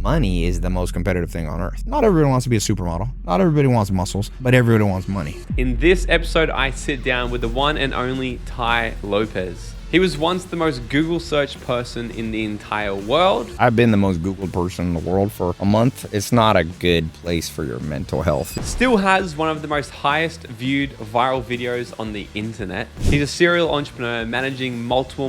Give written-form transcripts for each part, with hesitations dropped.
money is the most competitive thing on earth. Not everybody wants to be a supermodel. Not everybody wants muscles, but everybody wants money. In this episode, I sit down with the one and only Tai Lopez. He was once the most Google searched person in the entire world. I've been the most Googled person in the world for a month. It's not a good place for your mental health. Still has one of the most highest viewed viral videos on the internet. He's a serial entrepreneur managing multiple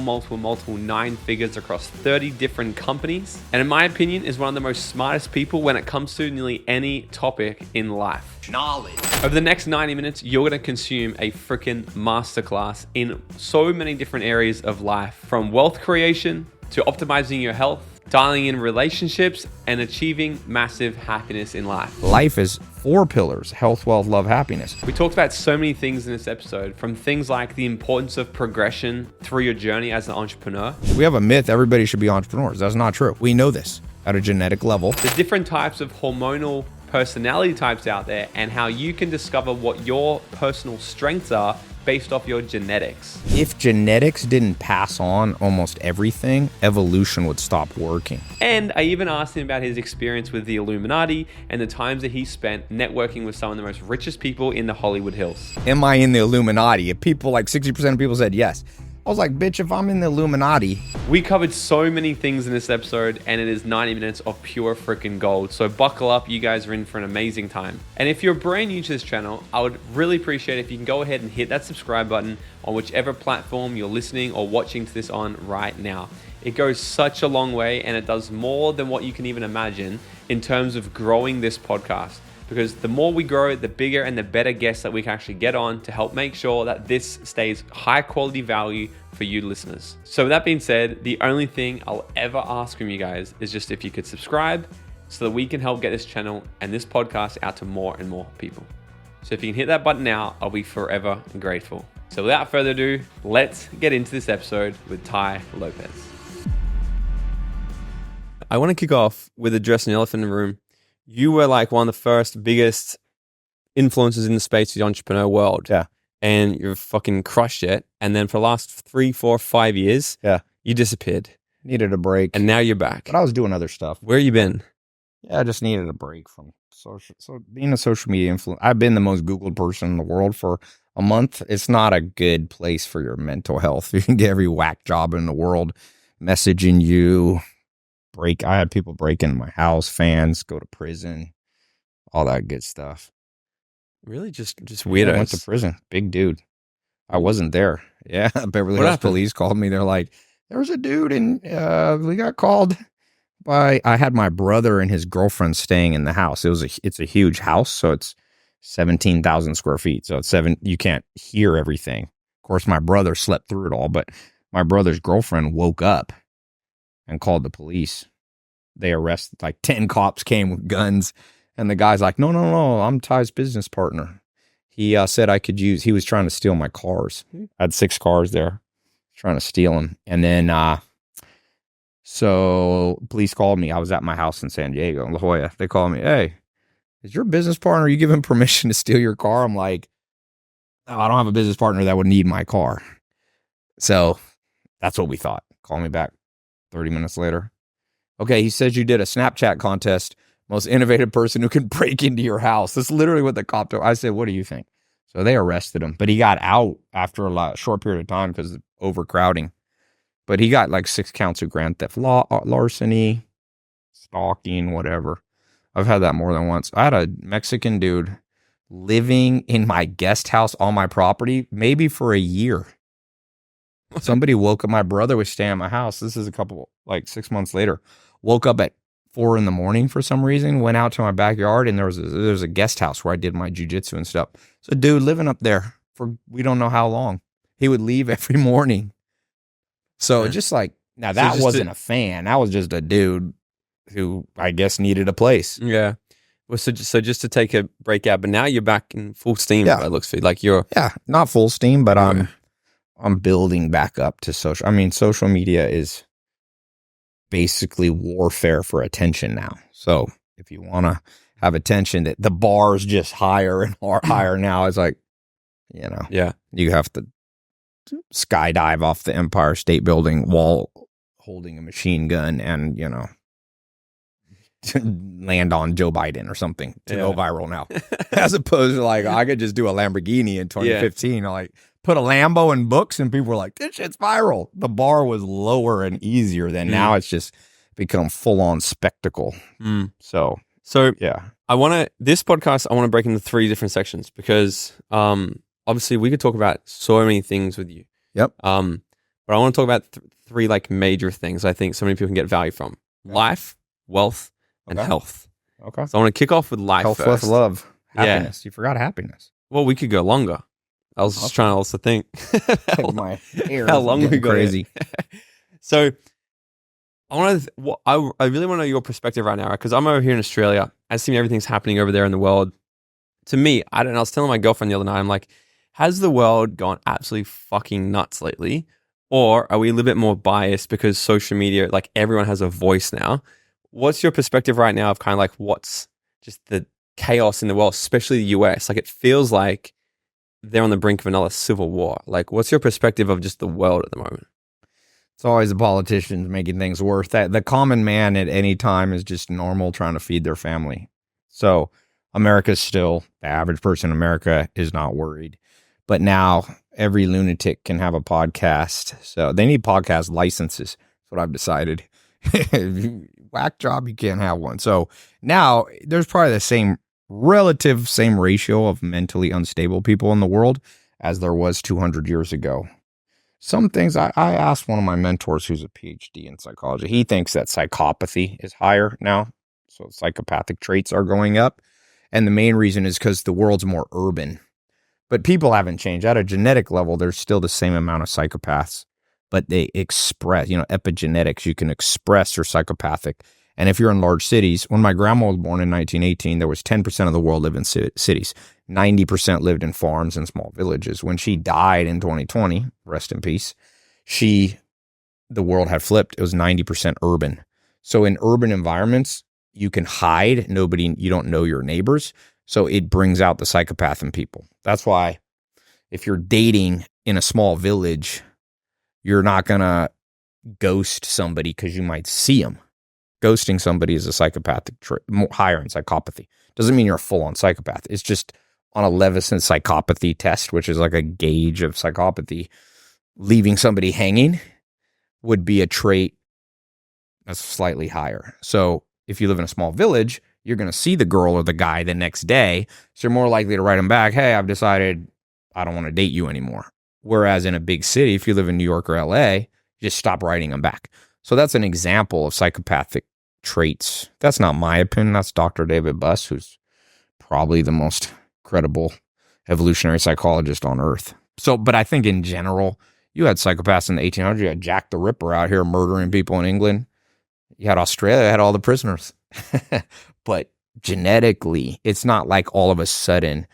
nine figures across 30 different companies. And in my opinion, is one of the most smartest people when it comes to nearly any topic in life. Knowledge. Over the next 90 minutes, you're going to consume a freaking masterclass in so many different areas of life, from wealth creation to optimizing your health, dialing in relationships, and achieving massive happiness in life. Life is 4 pillars: health, wealth, love, happiness. We talked about so many things in this episode, from things like the importance of progression through your journey as an entrepreneur. We have a myth everybody should be entrepreneurs. That's not true. We know this at a genetic level. The different types of hormonal personality types out there, and how you can discover what your personal strengths are based off your genetics. If genetics didn't pass on almost everything, evolution would stop working. And I even asked him about his experience with the Illuminati and the times that he spent networking with some of the most richest people in the Hollywood Hills. Am I in the Illuminati? If people, like 60% of people said yes. I was like, bitch, if I'm in the Illuminati. We covered so many things in this episode, and it is 90 minutes of pure freaking gold. So buckle up, you guys are in for an amazing time. And if you're brand new to this channel, I would really appreciate it if you can go ahead and hit that subscribe button on whichever platform you're listening or watching to this on right now. It goes such a long way, and it does more than what you can even imagine in terms of growing this podcast. Because the more we grow, the bigger and the better guests that we can actually get on to help make sure that this stays high quality value for you listeners. So with that being said, the only thing I'll ever ask from you guys is just if you could subscribe so that we can help get this channel and this podcast out to more and more people. So if you can hit that button now, I'll be forever grateful. So without further ado, let's get into this episode with Tai Lopez. I want to kick off with addressing the elephant in the room. You were like one of the first biggest influencers in the space of the entrepreneur world. Yeah. And you've fucking crushed it. And then for the last 3, 4, 5 years, you disappeared. Needed a break. And now you're back. But I was doing other stuff. Where you been? Yeah, I just needed a break from social. So being a social media influencer, I've been the most Googled person in the world for a month. It's not a good place for your mental health. You can get every whack job in the world messaging you. I had people break into my house, fans go to prison, all that good stuff. Really? Just weirdos? I went to prison. Big dude. I wasn't there. Yeah. Beverly Hills police called me. They're like, there's a dude and we got called by, I had my brother and his girlfriend staying in the house. It's a huge house. So it's 17,000 square feet. So it's you can't hear everything. Of course, my brother slept through it all, but my brother's girlfriend woke up and called the police. They arrested, like 10 cops came with guns. And the guy's like, no, I'm Ty's business partner. He said I could he was trying to steal my cars. I had 6 cars there, trying to steal them. And then, so police called me. I was at my house in San Diego, La Jolla. They called me, hey, is your business partner, you give him permission to steal your car? I'm like, oh, I don't have a business partner that would need my car. So that's what we thought. Call me back 30 minutes later. Okay, he says you did a Snapchat contest, most innovative person who can break into your house. That's literally what the cop told. I said, what do you think? So they arrested him, but he got out after a short period of time because of overcrowding. But he got like 6 counts of grand theft, larceny, stalking, whatever. I've had that more than once. I had a Mexican dude living in my guest house on my property, maybe for a year. Somebody woke up. My brother was staying at my house. This is 6 months later. Woke up at 4 a.m. for some reason. Went out to my backyard, and there was a guest house where I did my jujitsu and stuff. So, dude living up there for we don't know how long. He would leave every morning. So just like now, that wasn't a fan. That was just a dude who I guess needed a place. Yeah. Well, so just to take a break out, but now you're back in full steam. Yeah. It looks for you. Like you're not full steam, but I'm building back up to social. I mean, social media is basically warfare for attention now. So if you want to have attention, that the bar is just higher and higher now. It's like, you have to skydive off the Empire State Building while holding a machine gun and, land on Joe Biden or something to go viral now, as opposed to like I could just do a Lamborghini in 2015. I like put a Lambo in books, and people were like, "This shit's viral." The bar was lower and easier than now. It's just become full on spectacle. So yeah, this podcast I want to break into 3 different sections because obviously we could talk about so many things with you. Yep. But I want to talk about 3 like major things I think so many people can get value from: life, wealth, and health. Okay. So I want to kick off with life health, first. wealth, love, happiness. You forgot happiness. Well, we could go longer. I was just trying to also think My hair how long we got crazy. So I really want to know your perspective right now, because I'm over here in Australia. I see everything's happening over there in the world. To me, I was telling my girlfriend the other night, I'm like, has the world gone absolutely fucking nuts lately? Or are we a little bit more biased because social media, like everyone has a voice now? What's your perspective right now of kind of like what's just the chaos in the world, especially the US? Like it feels like they're on the brink of another civil war. Like what's your perspective of just the world at the moment? It's always the politicians making things worse. That the common man at any time is just normal trying to feed their family. So America's still, the average person in America is not worried. But now every lunatic can have a podcast. So they need podcast licenses. That's what I've decided. Whack job, you can't have one. So now there's probably the same ratio of mentally unstable people in the world as there was 200 years ago. Some things I asked one of my mentors who's a PhD in psychology. He thinks that psychopathy is higher now. So psychopathic traits are going up. And the main reason is because the world's more urban. But people haven't changed. At a genetic level, there's still the same amount of psychopaths. But they express, epigenetics, you can express you're psychopathic. And if you're in large cities, when my grandma was born in 1918, there was 10% of the world lived in cities. 90% lived in farms and small villages. When she died in 2020, rest in peace, the world had flipped. It was 90% urban. So in urban environments, you can hide. You don't know your neighbors. So it brings out the psychopath in people. That's why if you're dating in a small village, you're not going to ghost somebody because you might see them. Ghosting somebody is a psychopathic trait, higher in psychopathy. Doesn't mean you're a full-on psychopath. It's just on a Leveson psychopathy test, which is like a gauge of psychopathy, leaving somebody hanging would be a trait that's slightly higher. So if you live in a small village, you're going to see the girl or the guy the next day. So you're more likely to write them back, hey, I've decided I don't want to date you anymore. Whereas in a big city, if you live in New York or LA, just stop writing them back. So that's an example of psychopathic traits. That's not my opinion. That's Dr. David Buss, who's probably the most credible evolutionary psychologist on earth. So, but I think in general, you had psychopaths in the 1800s. You had Jack the Ripper out here murdering people in England. You had Australia, had all the prisoners. But genetically, it's not like all of a sudden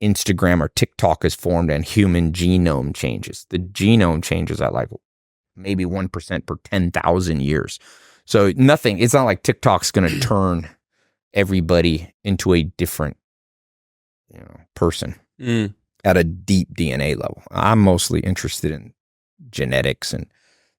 Instagram or TikTok is formed and human genome changes. The genome changes at like maybe 1% per 10,000 years. So nothing, it's not like TikTok's going to turn everybody into a different person at a deep DNA level. I'm mostly interested in genetics and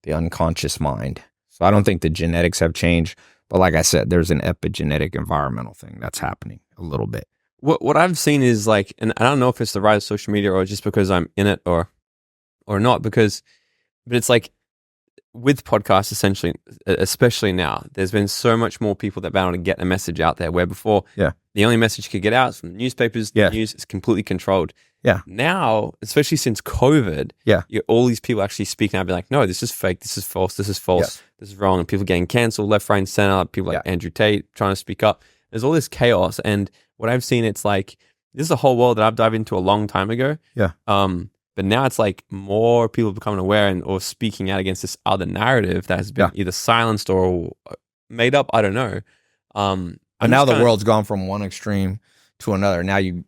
the unconscious mind. So I don't think the genetics have changed. But like I said, there's an epigenetic environmental thing that's happening a little bit. What I've seen is like, and I don't know if it's the rise of social media or just because I'm in it or not, but it's like with podcasts, essentially, especially now, there's been so much more people that have been able to get a message out there, where before the only message you could get out is from the newspapers. The news is completely controlled. Yeah. Now, especially since COVID, all these people actually speaking out, be like, no, this is fake, this is false, this is wrong, and people getting cancelled left, right, and center. People like Andrew Tate trying to speak up. There's all this chaos, and what I've seen, it's like this is a whole world that I've dived into a long time ago. Yeah. But now it's like more people becoming aware or speaking out against this other narrative that has been either silenced or made up. I don't know. And now the world's gone from one extreme to another. Now you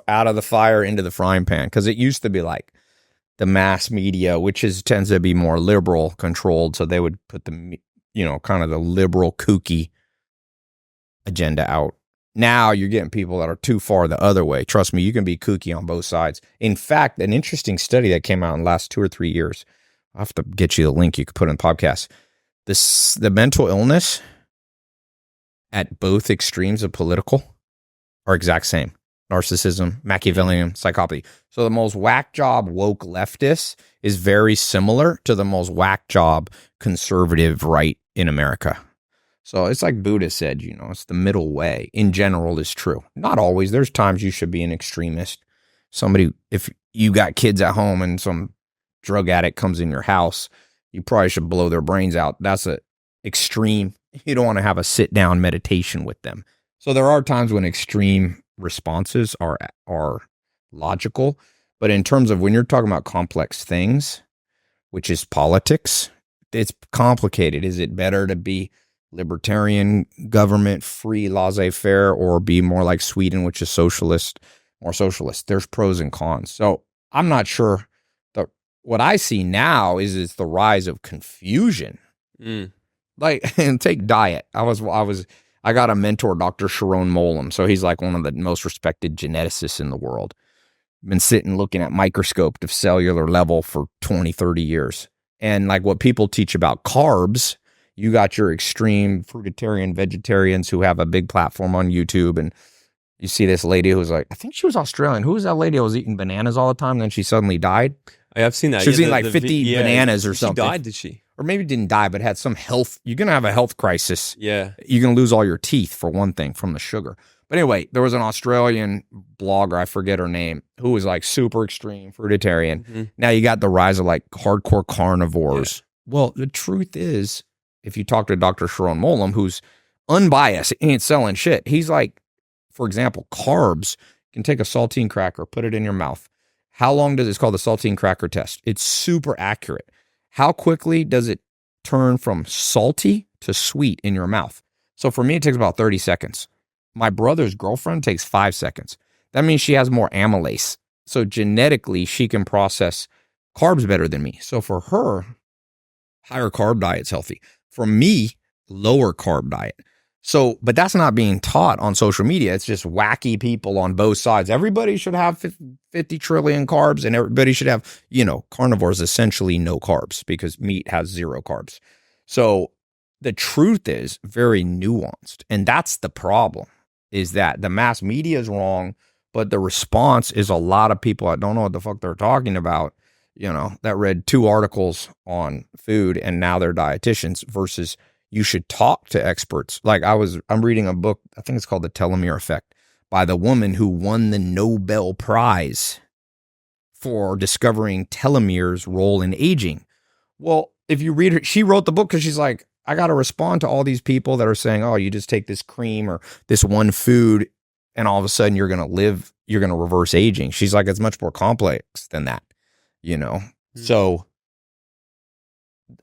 out of the fire into the frying pan, because it used to be like the mass media, which tends to be more liberal controlled. So they would put the kind of the liberal kooky agenda out. Now you're getting people that are too far the other way. Trust me, you can be kooky on both sides. In fact, an interesting study that came out in the last 2 or 3 years, I'll have to get you the link you could put in the podcast. The mental illness at both extremes of political are exact same. Narcissism, Machiavellian, psychopathy. So the most whack job woke leftist is very similar to the most whack job conservative right in America. So it's like Buddha said, it's the middle way in general is true. Not always. There's times you should be an extremist. If you got kids at home and some drug addict comes in your house, you probably should blow their brains out. That's an extreme. You don't want to have a sit down meditation with them. So there are times when extreme responses are logical. But in terms of when you're talking about complex things, which is politics, it's complicated. Is it better to be libertarian, government, free, laissez-faire, or be more like Sweden, which is socialist, more socialist? There's pros and cons. So I'm not sure. What I see now is the rise of confusion. Like, and take diet. I got a mentor, Dr. Sharon Molam. So he's like one of the most respected geneticists in the world. Been sitting looking at microscope to cellular level for 20, 30 years. And like what people teach about carbs, you got your extreme fruitarian vegetarians who have a big platform on YouTube. And you see this lady who's like, I think she was Australian. Who was that lady who was eating bananas all the time? And then she suddenly died. I've seen that. She was eating like 50 bananas or something. She died, did she? Or maybe didn't die, but had some health. You're going to have a health crisis. Yeah. You're going to lose all your teeth, for one thing, from the sugar. But anyway, there was an Australian blogger, I forget her name, who was like super extreme fruitarian. Mm-hmm. Now you got the rise of like hardcore carnivores. Yeah. Well, the truth is, if you talk to Dr. Sharon Molam, who's unbiased, ain't selling shit. He's like, for example, carbs. You can take a saltine cracker, put it in your mouth. How long does it's called the saltine cracker test? It's super accurate. How quickly does it turn from salty to sweet in your mouth? So for me, it takes about 30 seconds. My brother's girlfriend takes 5 seconds. That means she has more amylase. So genetically, she can process carbs better than me. So for her, higher carb diet's healthy. For me, lower carb diet. So, but that's not being taught on social media. It's just wacky people on both sides. Everybody should have 50 trillion carbs, and everybody should have, carnivores essentially no carbs because meat has 0 carbs. So the truth is very nuanced. And that's the problem, is that the mass media is wrong, but the response is a lot of people that don't know what the fuck they're talking about, that read 2 articles on food and now they're dietitians versus you should talk to experts. Like I'm reading a book, I think it's called The Telomere Effect, by the woman who won the Nobel Prize for discovering telomeres' role in aging. Well, if you read her, she wrote the book because she's like, I got to respond to all these people that are saying, oh, you just take this cream or this one food and all of a sudden you're going to reverse aging. She's like, it's much more complex than that, So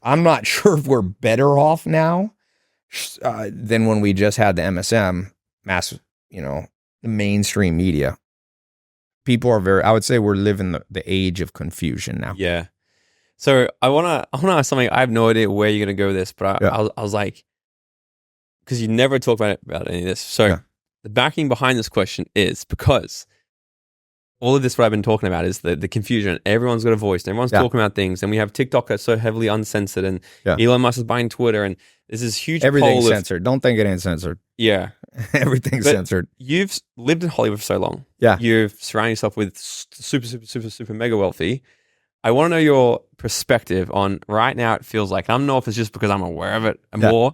I'm not sure if we're better off now than when we just had the MSM, the mainstream media. People are I would say we're living the age of confusion now. Yeah. So I want to ask something. I have no idea where you're going to go with this, but I was like, because you never talk about any of this. So the backing behind this question is because all of this, what I've been talking about, is the confusion. Everyone's got a voice. And everyone's talking about things. And we have TikTok that's so heavily uncensored. And Elon Musk is buying Twitter. And there's this huge everything's censored. Don't think it ain't censored. Yeah. Everything's censored. You've lived in Hollywood for so long. Yeah. You've surrounded yourself with super mega wealthy. I want to know your perspective on right now. It feels like, I don't know if it's just because I'm aware of it more.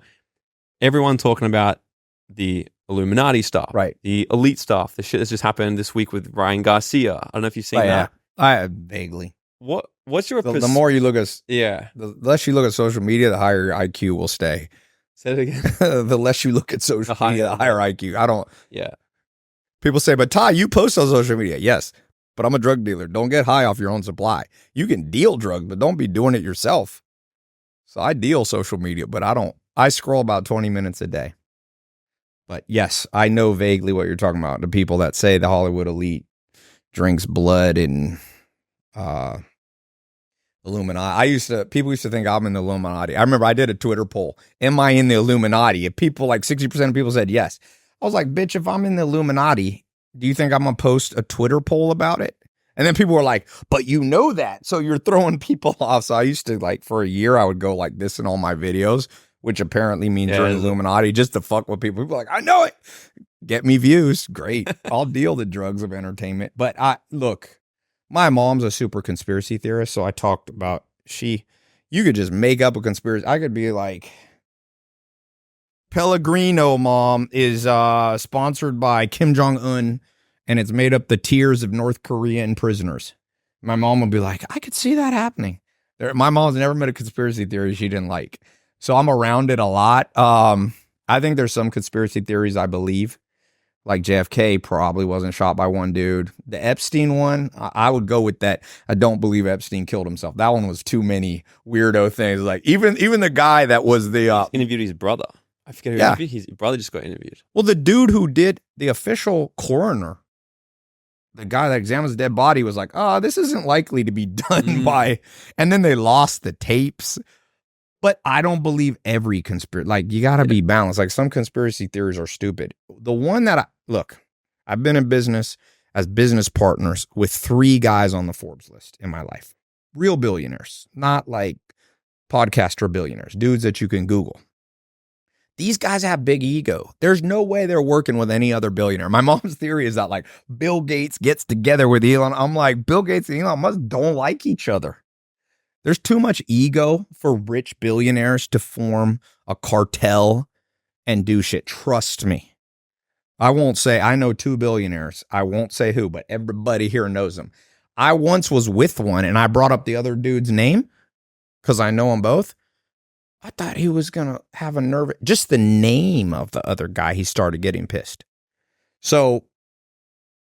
Everyone talking about the Illuminati stuff, right? The elite stuff, the shit that's just happened this week with Ryan Garcia. I don't know if you've seen that. I vaguely. What's your the more you look at the less you look at social media, the higher your IQ will stay. Say it again. The less you look at social media, the higher IQ. I don't. Yeah. People say, but Tai, you post on social media. Yes, but I'm a drug dealer. Don't get high off your own supply. You can deal drugs, but don't be doing it yourself. So I deal social media, but I don't. I scroll about 20 minutes a day. But yes, I know vaguely what you're talking about. The people that say the Hollywood elite drinks blood and Illuminati. People used to think I'm in the Illuminati. I remember I did a Twitter poll. Am I in the Illuminati? If people, like 60% of people said yes. I was like, bitch, if I'm in the Illuminati, do you think I'm going to post a Twitter poll about it? And then people were like, but you know that. So you're throwing people off. So I used to, like, for a year, I would go like this in all my videos which apparently means you're an Illuminati just to fuck with people. People are like, I know it. Get me views. Great. I'll deal the drugs of entertainment. But look, my mom's a super conspiracy theorist. So I talked about you could just make up a conspiracy. I could be like, Pellegrino mom is sponsored by Kim Jong-un, and it's made up the tears of North Korean prisoners. My mom would be like, I could see that happening. My mom's never met a conspiracy theory she didn't like. So I'm around it a lot. I think there's some conspiracy theories I believe. Like JFK probably wasn't shot by one dude. The Epstein one, I would go with that. I don't believe Epstein killed himself. That one was too many weirdo things. Like even the guy that was the interviewed his brother. I forget who interviewed. His brother just got interviewed. Well, the dude who did the official coroner, the guy that examines the dead body, was like, this isn't likely to be done by, and then they lost the tapes. But I don't believe every conspiracy. Like, you got to be balanced. Like, some conspiracy theories are stupid. The one that I've been in business as business partners with 3 guys on the Forbes list in my life. Real billionaires, not like podcaster billionaires, dudes that you can Google. These guys have big ego. There's no way they're working with any other billionaire. My mom's theory is that like Bill Gates gets together with Elon. I'm like, Bill Gates and Elon Musk don't like each other. There's too much ego for rich billionaires to form a cartel and do shit. Trust me. I won't say, I know 2 billionaires. I won't say who, but everybody here knows them. I once was with one and I brought up the other dude's name because I know them both. I thought he was going to have a nerve. Just the name of the other guy, he started getting pissed. So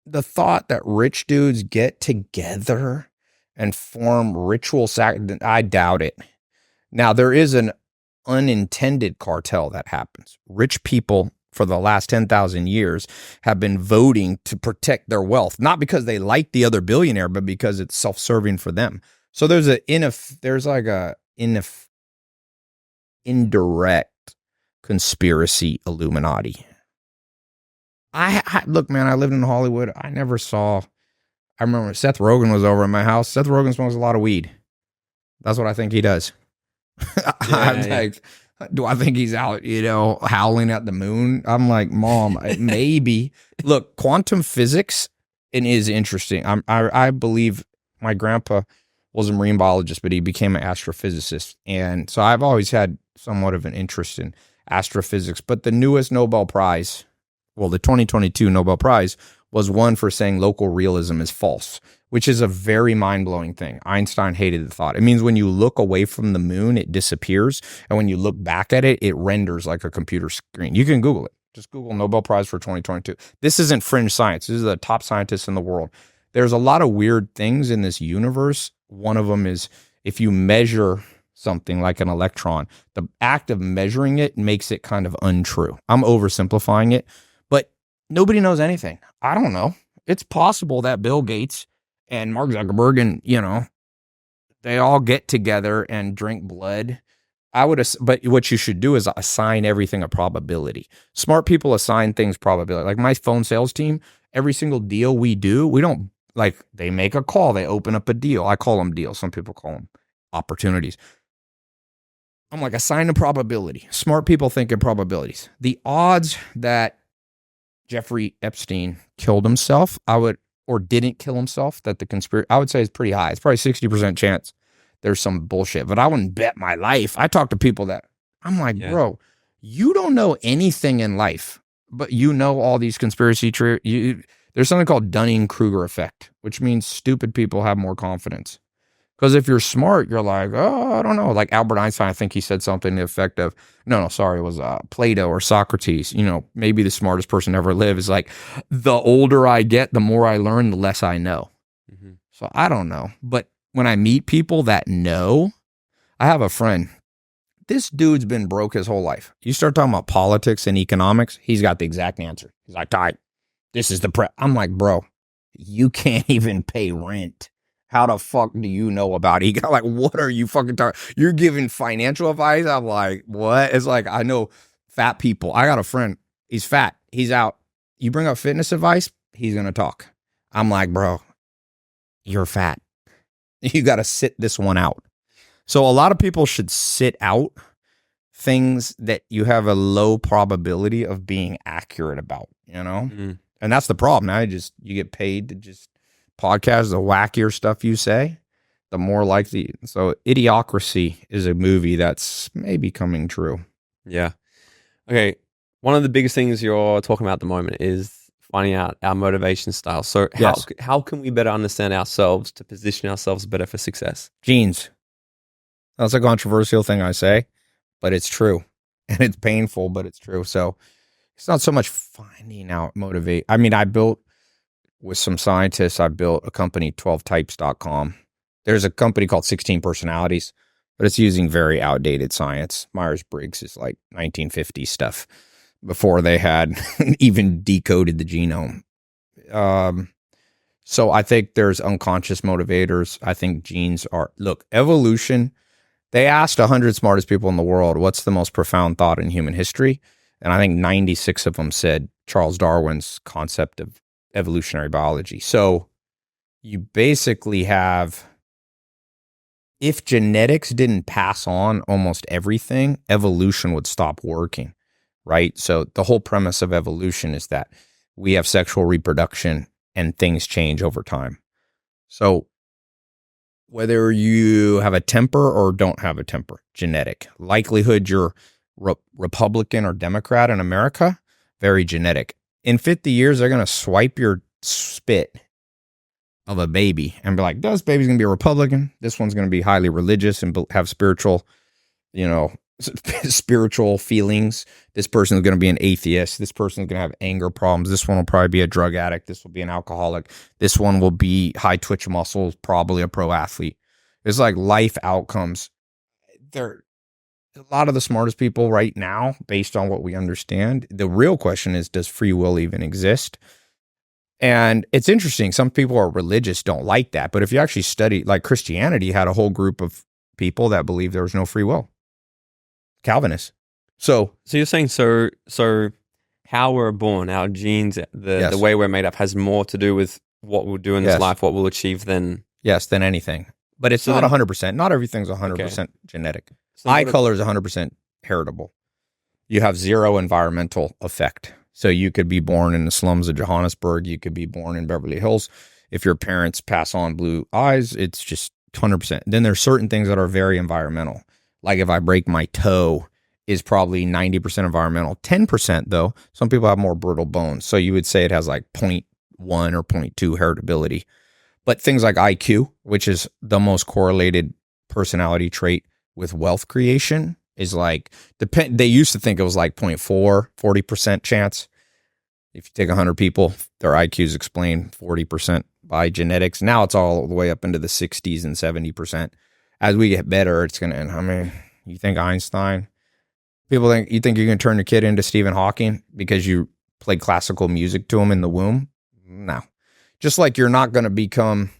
the thought that rich dudes get together and form ritual I doubt it. Now, there is an unintended cartel that happens. Rich people for the last 10,000 years have been voting to protect their wealth, not because they like the other billionaire, but because it's self-serving for them. So there's indirect conspiracy Illuminati. Look, man, I lived in Hollywood. I remember Seth Rogen was over at my house. Seth Rogen smokes a lot of weed. That's what I think he does. Like, do I think he's out, howling at the moon? I'm like, Mom, maybe. Look, quantum physics is interesting. I believe my grandpa was a marine biologist, but he became an astrophysicist. And so I've always had somewhat of an interest in astrophysics. But the newest Nobel Prize, the 2022 Nobel Prize, was one for saying local realism is false, which is a very mind-blowing thing. Einstein hated the thought. It means when you look away from the moon, it disappears. And when you look back at it, it renders like a computer screen. You can Google it. Just Google Nobel Prize for 2022. This isn't fringe science. This is the top scientists in the world. There's a lot of weird things in this universe. One of them is if you measure something like an electron, the act of measuring it makes it kind of untrue. I'm oversimplifying it, but nobody knows anything. I don't know. It's possible that Bill Gates and Mark Zuckerberg and, they all get together and drink blood. But what you should do is assign everything a probability. Smart people assign things probability. Like my phone sales team, every single deal we do, we don't they make a call, they open up a deal. I call them deals. Some people call them opportunities. I'm like, assign a probability. Smart people think in probabilities. The odds that Jeffrey Epstein killed himself, or didn't kill himself, that the conspiracy, I would say is pretty high. It's probably 60% chance there's some bullshit, but I wouldn't bet my life. I talk to people that I'm like, bro, you don't know anything in life, but you know all these conspiracy there's something called Dunning-Kruger effect, which means stupid people have more confidence. Because if you're smart, you're like, oh, I don't know. Like Albert Einstein, I think he said something to the effect of, it was Plato or Socrates. Maybe the smartest person ever lived is like, the older I get, the more I learn, the less I know. Mm-hmm. So I don't know. But when I meet people that know, I have a friend. This dude's been broke his whole life. You start talking about politics and economics, he's got the exact answer. He's like, Tai, this is the I'm like, bro, you can't even pay rent. How the fuck do you know about it? Like, what are you fucking talking? You're giving financial advice? I'm like, what? It's like, I know fat people. I got a friend. He's fat. He's out. You bring up fitness advice, he's going to talk. I'm like, bro, you're fat. You got to sit this one out. So a lot of people should sit out things that you have a low probability of being accurate about, you know? Mm. And that's the problem. Now you get paid to just podcast the wackier stuff you say, the more likely. So Idiocracy is a movie that's maybe coming true. Yeah. Okay. One of the biggest things you're talking about at the moment is finding out our motivation style. So how can we better understand ourselves to position ourselves better for success? Genes. That's a controversial thing I say, but it's true. And it's painful, but it's true. So it's not so much finding out motivate. I mean, with some scientists, I built a company, 12types.com. There's a company called 16 Personalities, but it's using very outdated science. Myers-Briggs is like 1950 stuff before they had even decoded the genome. So I think there's unconscious motivators. I think genes look, evolution. They asked 100 smartest people in the world, what's the most profound thought in human history? And I think 96 of them said Charles Darwin's concept of evolutionary biology. So you basically have, if genetics didn't pass on almost everything, evolution would stop working, right? So the whole premise of evolution is that we have sexual reproduction and things change over time. So whether you have a temper or don't have a temper, genetic. Likelihood you're Republican or Democrat in America, very genetic. In 50 years, they're going to swipe your spit of a baby and be like, this baby's going to be a Republican. This one's going to be highly religious and have spiritual, spiritual feelings. This person's going to be an atheist. This person's going to have anger problems. This one will probably be a drug addict. This will be an alcoholic. This one will be high twitch muscles, probably a pro athlete. It's like life outcomes. They're a lot of the smartest people right now, based on what we understand. The real question is, does free will even exist? And it's interesting. Some people are religious, don't like that. But if you actually study, like Christianity had a whole group of people that believe there was no free will. Calvinists. So you're saying so how we're born, our genes, the way we're made up has more to do with what we'll do in this life, what we'll achieve than anything. But it's not 100%. Not everything's 100% genetic. Eye color is 100% heritable. You have zero environmental effect. So you could be born in the slums of Johannesburg. You could be born in Beverly Hills. If your parents pass on blue eyes, it's just 100%. Then there's certain things that are very environmental. Like if I break my toe is probably 90% environmental. 10% though, some people have more brittle bones. So you would say it has like 0.1 or 0.2 heritability. But things like IQ, which is the most correlated personality trait with wealth creation, is like, they used to think it was like 0.4, 40% chance. If you take 100 people, their IQs explain 40% by genetics. Now it's all the way up into the 60s and 70%. As we get better, it's going to, you think Einstein, you think you can turn your kid into Stephen Hawking because you played classical music to him in the womb? No. Just like you're not going to become,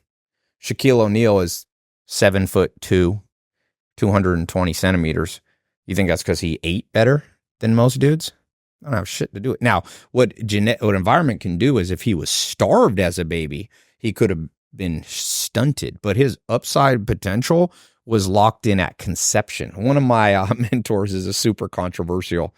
Shaquille O'Neal is 7'2", 220 centimeters. You think that's because he ate better than most dudes? I don't have shit to do it. Now, what environment can do is if he was starved as a baby, he could have been stunted, but his upside potential was locked in at conception. One of my mentors is a super controversial.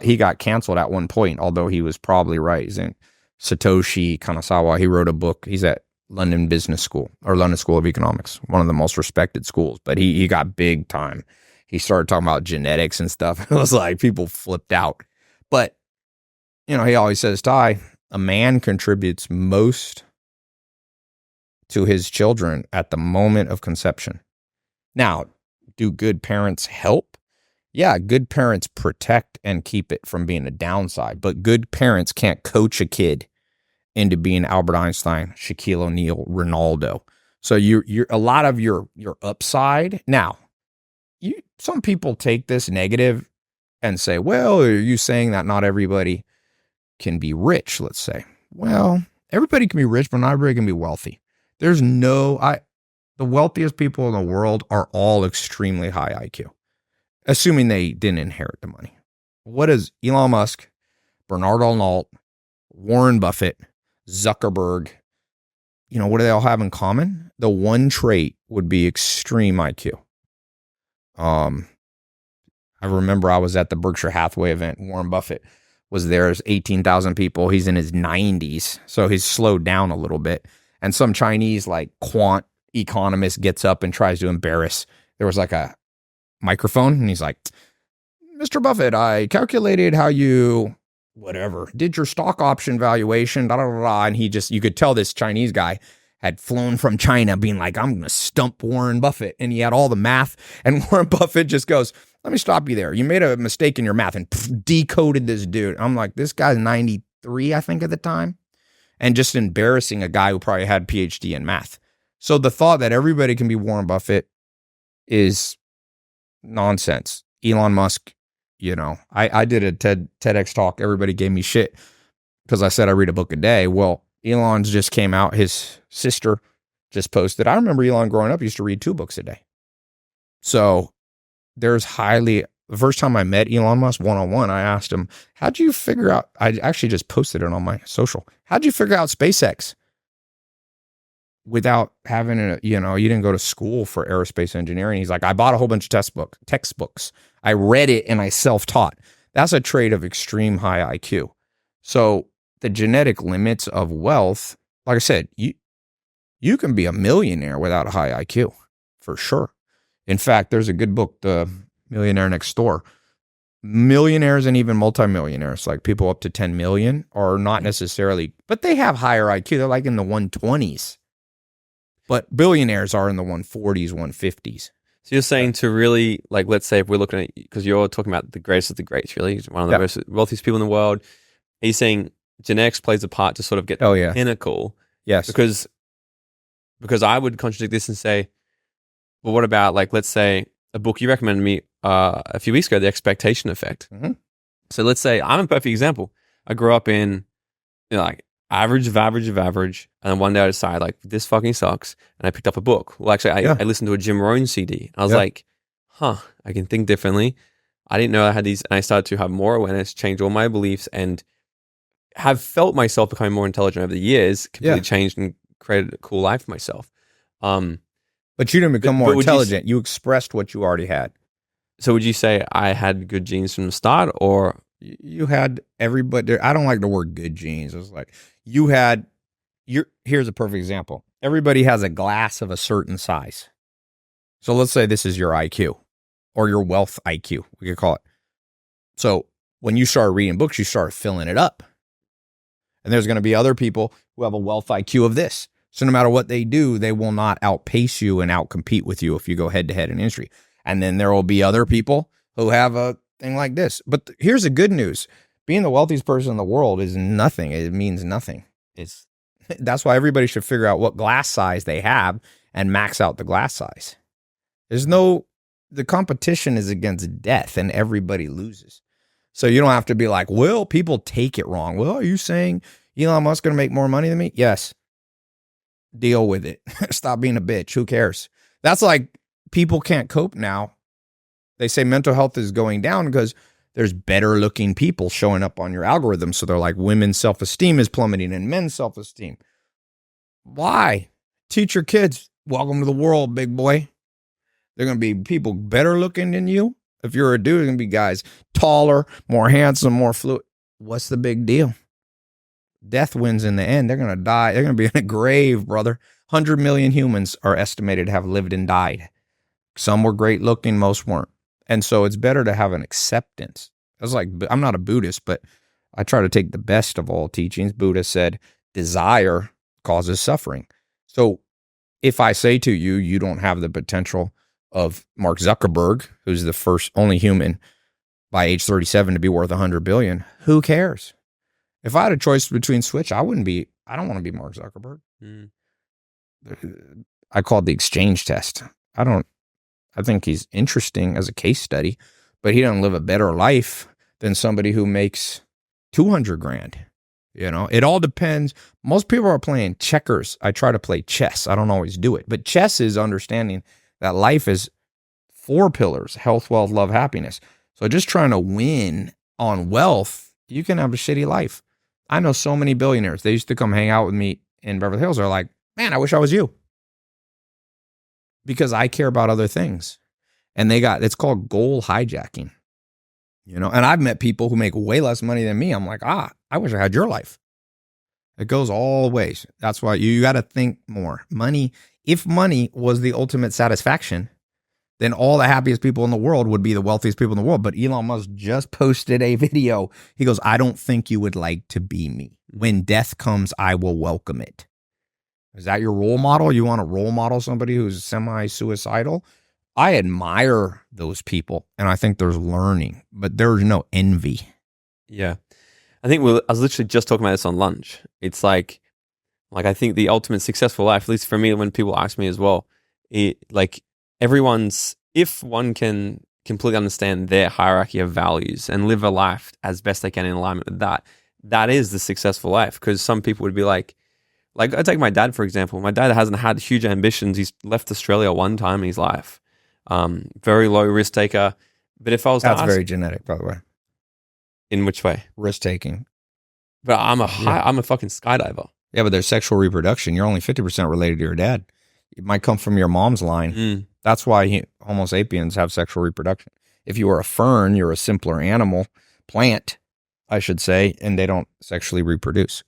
He got canceled at one point, although he was probably right. He's in Satoshi Kanazawa. He wrote a book. He's at London Business School or London School of Economics, one of the most respected schools, but he got big time. He started talking about genetics and stuff. It was like people flipped out. But, he always says, Tai, a man contributes most to his children at the moment of conception. Now, do good parents help? Yeah, good parents protect and keep it from being a downside, but good parents can't coach a kid into being Albert Einstein, Shaquille O'Neal, Ronaldo. So you're a lot of your upside. Now, some people take this negative and say, well, are you saying that not everybody can be rich, let's say? Well, everybody can be rich, but not everybody can be wealthy. There's the wealthiest people in the world are all extremely high IQ, assuming they didn't inherit the money. What is Elon Musk, Bernard Arnault, Warren Buffett, Zuckerberg, what do they all have in common? The one trait would be extreme IQ. I remember I was at the Berkshire Hathaway event. Warren Buffett was there. There's 18,000 people. He's in his 90s, so he's slowed down a little bit. And some Chinese like quant economist gets up and tries to embarrass. There was like a microphone, and he's like, Mr. Buffett, I calculated how you did your stock option valuation, and he just, you could tell this Chinese guy had flown from China being like, I'm going to stump Warren Buffett. And he had all the math, and Warren Buffett just goes, let me stop you there. You made a mistake in your math, and decoded this dude. I'm like, this guy's 93, I think, at the time, and just embarrassing a guy who probably had PhD in math. So the thought that everybody can be Warren Buffett is nonsense. Elon Musk, I did a TEDx talk. Everybody gave me shit because I said I read a book a day. Well, Elon's just came out. His sister just posted. I remember Elon growing up used to read 2 books a day. So the first time I met Elon Musk one-on-one, I asked him, how'd you figure out, I actually just posted it on my social. How'd you figure out SpaceX without having you didn't go to school for aerospace engineering? He's like, I bought a whole bunch of textbooks. I read it and I self-taught. That's a trait of extreme high IQ. So the genetic limits of wealth, like I said, you can be a millionaire without a high IQ, for sure. In fact, there's a good book, The Millionaire Next Door. Millionaires and even multimillionaires, like people up to 10 million, are not necessarily, but they have higher IQ. They're like in the 120s. But billionaires are in the 140s, 150s. So you're saying to really, like, let's say if we're looking at, because you're talking about the greatest of the greats, really, he's one of the most wealthiest people in the world. He's saying genetics plays a part to sort of get the pinnacle. Yes. Because I would contradict this and say, well, what about, like, let's say a book you recommended me a few weeks ago, The Expectation Effect. Mm-hmm. So let's say I'm a perfect example. I grew up in, like, average of average. And then one day I decided, like, this fucking sucks. And I picked up a book. Well, actually, I listened to a Jim Rohn CD. I was like, I can think differently. I didn't know I had these. And I started to have more awareness, change all my beliefs, and have felt myself becoming more intelligent over the years, completely changed and created a cool life for myself. But you didn't become more intelligent. You expressed what you already had. So would you say I had good genes from the start, or you had everybody? I don't like the word good genes. It's like here's a perfect example. Everybody has a glass of a certain size. So let's say this is your IQ or your wealth IQ, we could call it. So when you start reading books, you start filling it up. And there's going to be other people who have a wealth IQ of this. So no matter what they do, they will not outpace you and outcompete with you if you go head to head in industry. And then there will be other people who have a thing like this. But here's the good news. Being the wealthiest person in the world is nothing. It means nothing. That's why everybody should figure out what glass size they have and max out the glass size. The competition is against death and everybody loses. So you don't have to be like, well, people take it wrong. Well, are you saying Elon Musk's going to make more money than me? Yes. Deal with it. Stop being a bitch. Who cares? That's like people can't cope now. They say mental health is going down because there's better looking people showing up on your algorithm. So they're like, women's self-esteem is plummeting and men's self-esteem. Why? Teach your kids, welcome to the world, big boy. They're going to be people better looking than you. If you're a dude, they're going to be guys taller, more handsome, more fluid. What's the big deal? Death wins in the end. They're going to die. They're going to be in a grave, brother. 100 million humans are estimated to have lived and died. Some were great looking, most weren't. And so it's better to have an acceptance. It's like, I'm not a Buddhist, but I try to take the best of all teachings. Buddha said, desire causes suffering. So if I say to you, you don't have the potential of Mark Zuckerberg, who's the only human by age 37 to be worth 100 billion, who cares? If I had a choice between Switch, I don't want to be Mark Zuckerberg. I call it the exchange test. I think he's interesting as a case study, but he doesn't live a better life than somebody who makes 200 grand. It all depends. Most people are playing checkers. I try to play chess. I don't always do it, but chess is understanding that life is 4 pillars: health, wealth, love, happiness. So just trying to win on wealth, you can have a shitty life. I know so many billionaires. They used to come hang out with me in Beverly Hills. They're like, man, I wish I was you. Because I care about other things. And it's called goal hijacking. You know, and I've met people who make way less money than me. I'm like, I wish I had your life. It goes all ways. That's why you got to think more. Money, if money was the ultimate satisfaction, then all the happiest people in the world would be the wealthiest people in the world. But Elon Musk just posted a video. He goes, I don't think you would like to be me. When death comes, I will welcome it. Is that your role model? You want to role model somebody who's semi-suicidal? I admire those people, and I think there's learning, but there's no envy. Yeah. I think I was literally just talking about this on lunch. It's like I think the ultimate successful life, at least for me, when people ask me as well, if one can completely understand their hierarchy of values and live a life as best they can in alignment with that, that is the successful life. Because some people would be like I take my dad, for example. My dad hasn't had huge ambitions. He's left Australia one time in his life. Very low risk taker. But if I was That's very genetic, by the way. In which way? Risk taking. But I'm a fucking skydiver. Yeah, but there's sexual reproduction. You're only 50% related to your dad. It might come from your mom's line. That's why Homo sapiens have sexual reproduction. If you were a fern, you're a simpler animal, plant, I should say, and they don't sexually reproduce.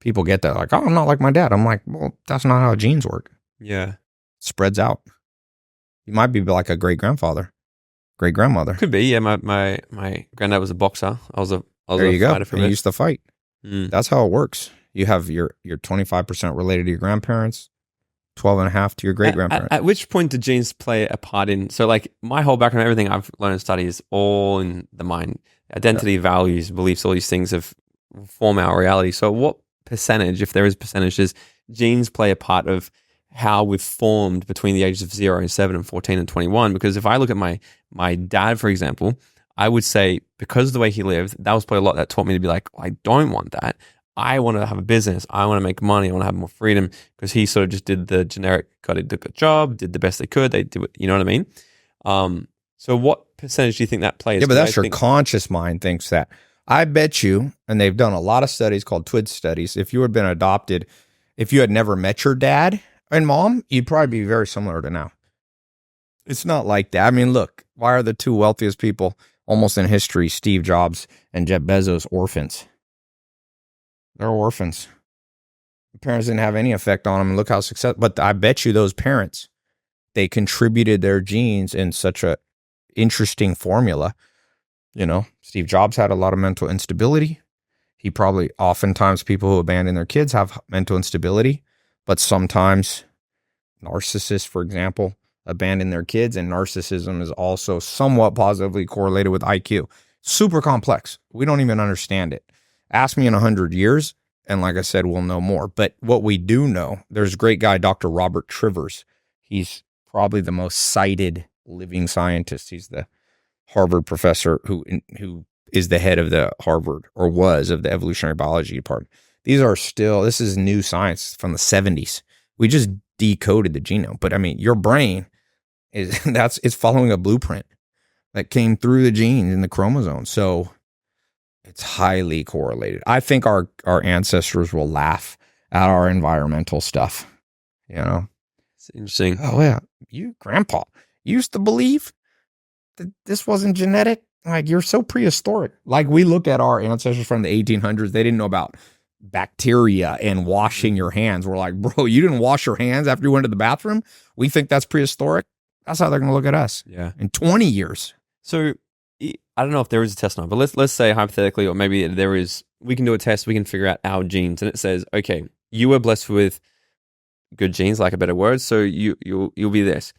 People get that, like, oh, I'm not like my dad. I'm like, well, that's not how genes work. Yeah. It spreads out. You might be like a great-grandfather, great-grandmother. Could be, yeah. My granddad was a boxer. I was a there you go. fighter for a He bit. used to fight. That's how it works. You have your 25% related to your grandparents, 12.5 to your great-grandparents. At which point do genes play a part in? So, like, my whole background, everything I've learned and studied is all in the mind. Identity, values, beliefs, all these things form our reality. So, what percentage, if there is percentages, genes play a part of how we've formed between the ages of 0 and 7 and 14 and 21? Because if I look at my dad, for example, I would say because of the way he lived, that was probably a lot that taught me to be like, I don't want that. I want to have a business. I want to make money. I want to have more freedom, because he sort of just did the generic, got a good job, did the best they could. They do it, you know what I mean? So what percentage do you think that plays? Yeah, but that's your conscious mind thinks that. I bet you, and they've done a lot of studies called twin studies, if you had been adopted, if you had never met your dad and mom, you'd probably be very similar to now. It's not like that. I mean, look, why are the two wealthiest people almost in history, Steve Jobs and Jeff Bezos, orphans? They're orphans. The parents didn't have any effect on them. And look how successful. But I bet you those parents, they contributed their genes in such a interesting formula. You know, Steve Jobs had a lot of mental instability. He probably, oftentimes, people who abandon their kids have mental instability. But sometimes narcissists, for example, abandon their kids. And narcissism is also somewhat positively correlated with IQ. Super complex. We don't even understand it. Ask me in 100 years, and like I said, we'll know more. But what we do know, there's a great guy, Dr. Robert Trivers. He's probably the most cited living scientist. He's the Harvard professor who is the head of the Harvard, or was, of the evolutionary biology department. This is new science from the 70s. We just decoded the genome. But I mean, your brain it's following a blueprint that came through the genes in the chromosome. So it's highly correlated. I think our ancestors will laugh at our environmental stuff. You know, it's interesting. Oh yeah, you grandpa used to believe that this wasn't genetic. Like, you're so prehistoric. Like, we look at our ancestors from the 1800s. They didn't know about bacteria and washing your hands. We're like, bro, you didn't wash your hands after you went to the bathroom? We think that's prehistoric. That's how they're going to look at us. Yeah. In 20 years. So I don't know if there is a test on it, but let's say hypothetically, or maybe there is, we can do a test, we can figure out our genes, and it says, okay, you were blessed with good genes, like a better word, so you'll be this.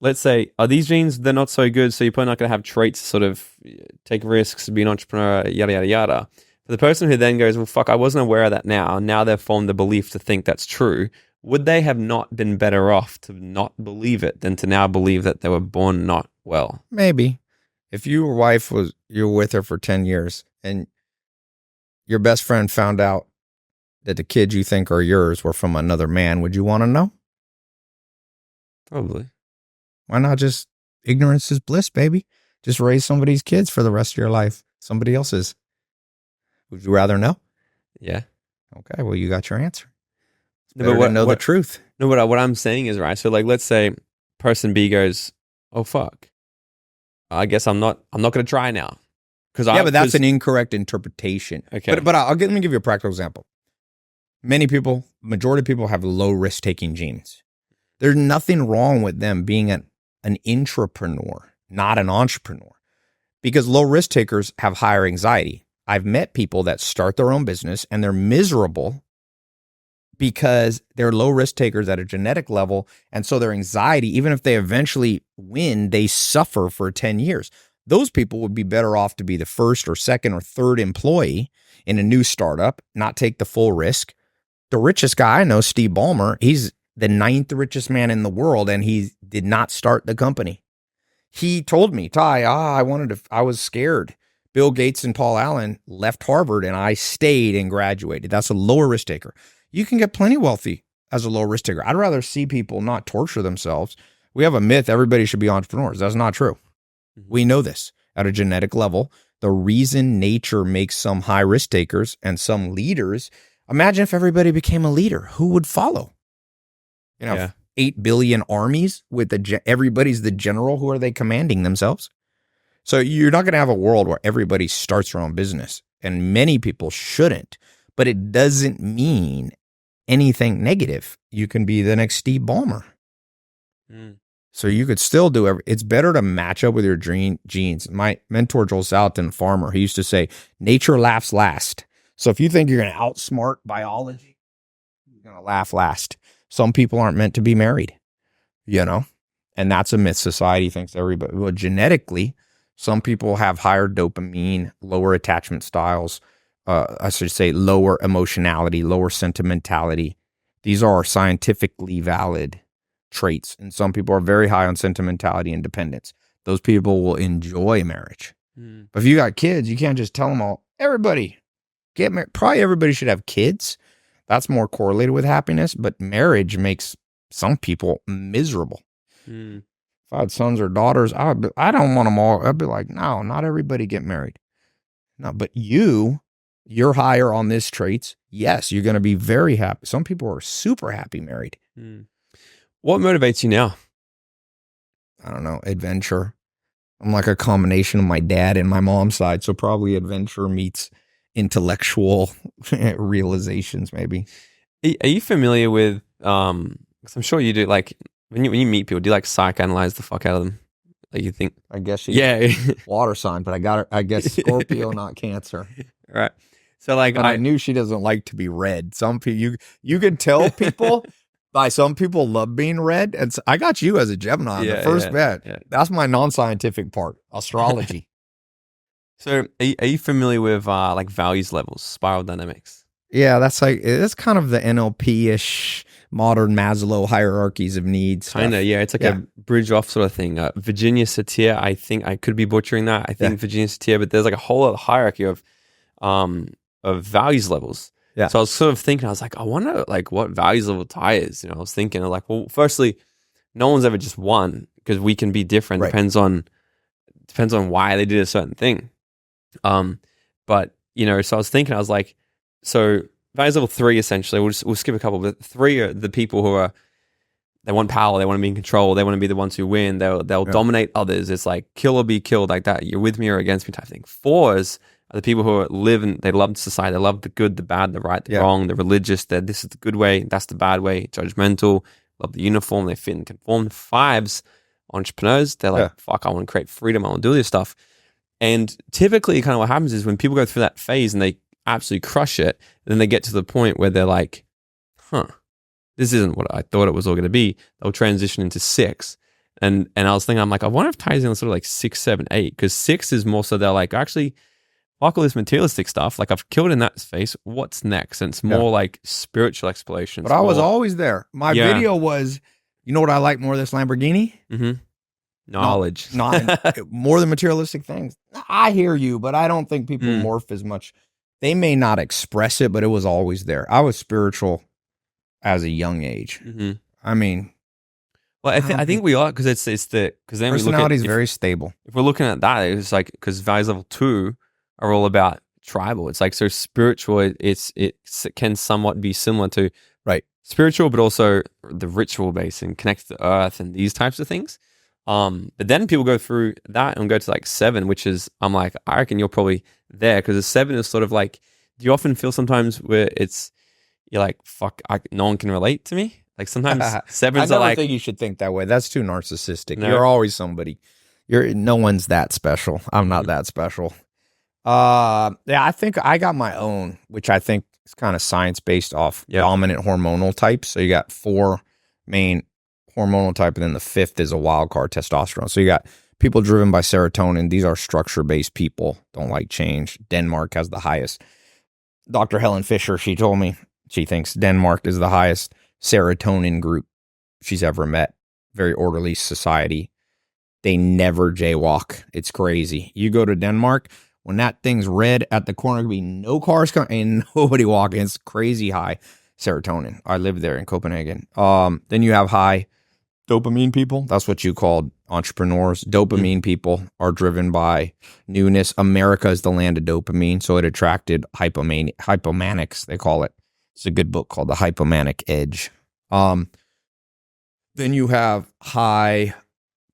Let's say, are these genes, they're not so good, so you're probably not going to have traits, sort of take risks, be an entrepreneur, yada, yada, yada. For the person who then goes, well, fuck, I wasn't aware of that now they've formed the belief to think that's true, would they have not been better off to not believe it than to now believe that they were born not well? Maybe. If your wife you were with her for 10 years and your best friend found out that the kids you think are yours were from another man, would you want to know? Probably. Why not just ignorance is bliss, baby? Just raise somebody's kids for the rest of your life. Somebody else's. Would you rather know? Yeah. Okay, well, you got your answer. It's No, better but to know the truth. No, what I'm saying is, right, so like, let's say person B goes, oh, fuck, I guess I'm not going to try now. But that's an incorrect interpretation. Okay. But let me give you a practical example. Majority of people have low risk taking genes. There's nothing wrong with them being an intrapreneur, not an entrepreneur, because low risk takers have higher anxiety. I've met people that start their own business and they're miserable because they're low risk takers at a genetic level. And so their anxiety, even if they eventually win, they suffer for 10 years. Those people would be better off to be the first or second or third employee in a new startup, not take the full risk. The richest guy I know, Steve Ballmer, he's the 9th richest man in the world, and he did not start the company. He told me, Tai, I was scared. Bill Gates and Paul Allen left Harvard, and I stayed and graduated. That's a lower risk taker. You can get plenty wealthy as a low risk taker. I'd rather see people not torture themselves. We have a myth, everybody should be entrepreneurs. That's not true. We know this at a genetic level. The reason nature makes some high risk takers and some leaders, imagine if everybody became a leader, who would follow? 8 billion armies with everybody's the general. Who are they commanding themselves? So you're not going to have a world where everybody starts their own business, and many people shouldn't, but it doesn't mean anything negative. You can be the next Steve Ballmer. So you could still do it's better to match up with your genes. My mentor, Joel Salatin, farmer, he used to say, nature laughs last. So if you think you're going to outsmart biology, you're going to laugh last. Some people aren't meant to be married, and that's a myth. Society thinks everybody, well, genetically, some people have higher dopamine, lower attachment styles, I should say lower emotionality, lower sentimentality. These are scientifically valid traits. And some people are very high on sentimentality and dependence. Those people will enjoy marriage. But if you got kids, you can't just tell them all, everybody get married. Probably everybody should have kids. That's more correlated with happiness, but marriage makes some people miserable. If I had sons or daughters, I don't want them all. I'd be like, no, not everybody get married. No, but you're higher on this traits. Yes, you're going to be very happy. Some people are super happy married. What motivates you now? I don't know, adventure. I'm like a combination of my dad and my mom's side, so probably adventure meets intellectual realizations, maybe. Are you familiar with, because I'm sure you do, like, when you meet people, do you like psychoanalyze the fuck out of them? Like you think? I guess yeah. Water sign, but I guess Scorpio, not Cancer. Right. So like I knew she doesn't like to be read. Some people you can tell people some people love being read. And I got you as a Gemini on the first bet. Yeah. That's my non-scientific part, astrology. So are you familiar with like values levels, spiral dynamics? Yeah, that's kind of the NLP-ish modern Maslow hierarchies of needs. Kind of, yeah. It's like a bridge off sort of thing. Virginia Satir, I think I could be butchering that. I think Virginia Satir, but there's like a whole other hierarchy of values levels. Yeah. So I was sort of thinking, I was like, I wonder like what values level Tai is. I was thinking like, well, firstly, no one's ever just one because we can be different. Right. Depends on why they did a certain thing. But so I was thinking, I was like, so values level 3 essentially, we'll skip a couple, but 3 are the people who they want power, they want to be in control, they want to be the ones who win, they'll dominate others. It's like kill or be killed, like that. You're with me or against me type thing. 4s are the people who live and they love society, they love the good, the bad, the right, the wrong, the religious, that this is the good way, that's the bad way, judgmental, love the uniform, they fit and conform. 5s, entrepreneurs, they're like, fuck, I want to create freedom, I want to do this stuff. And typically kind of what happens is when people go through that phase and they absolutely crush it, then they get to the point where they're like, this isn't what I thought it was all going to be. They'll transition into 6. And I was thinking, I'm like, I wonder if Tai's in sort of like 6, 7, 8, because 6 is more so they're like, actually, fuck all this materialistic stuff. Like I've killed in that space. What's next? And it's more like spiritual exploration. But I was always there. My video was, you know what I like more of this Lamborghini? Knowledge. Not more than materialistic things. I hear you, but I don't think people morph as much. They may not express it, but it was always there. I was spiritual as a young age. I mean, well, I think we are, because it's the, because then personality is very stable. If we're looking at that, it's like, because values level 2 are all about tribal. It's like, so spiritual, it can somewhat be similar to spiritual, but also the ritual base and connect to the earth and these types of things. But then people go through that and go to like 7, which is, I'm like, I reckon you're probably there, because a 7 is sort of like, do you often feel sometimes where you're like, fuck, no one can relate to me? Like sometimes 7s I are like, think you should think that way. That's too narcissistic. No. You're always somebody. No one's that special. I'm not that special. Yeah, I think I got my own, which I think is kind of science based off dominant hormonal types. So you got 4 main hormonal type, and then the 5th is a wild card, testosterone. So you got people driven by serotonin. These are structure based people, don't like change. Denmark has the highest. Dr. Helen Fisher, she told me she thinks Denmark is the highest serotonin group she's ever met. Very orderly society. They never jaywalk. It's crazy. You go to Denmark, when that thing's red at the corner, there'll be no cars coming, ain't nobody walking. It's crazy high serotonin. I lived there in Copenhagen. Then you have high dopamine people. That's what you called entrepreneurs. Dopamine people are driven by newness. America is the land of dopamine, so it attracted hypomanics, they call it. It's a good book called The Hypomanic Edge. Then you have high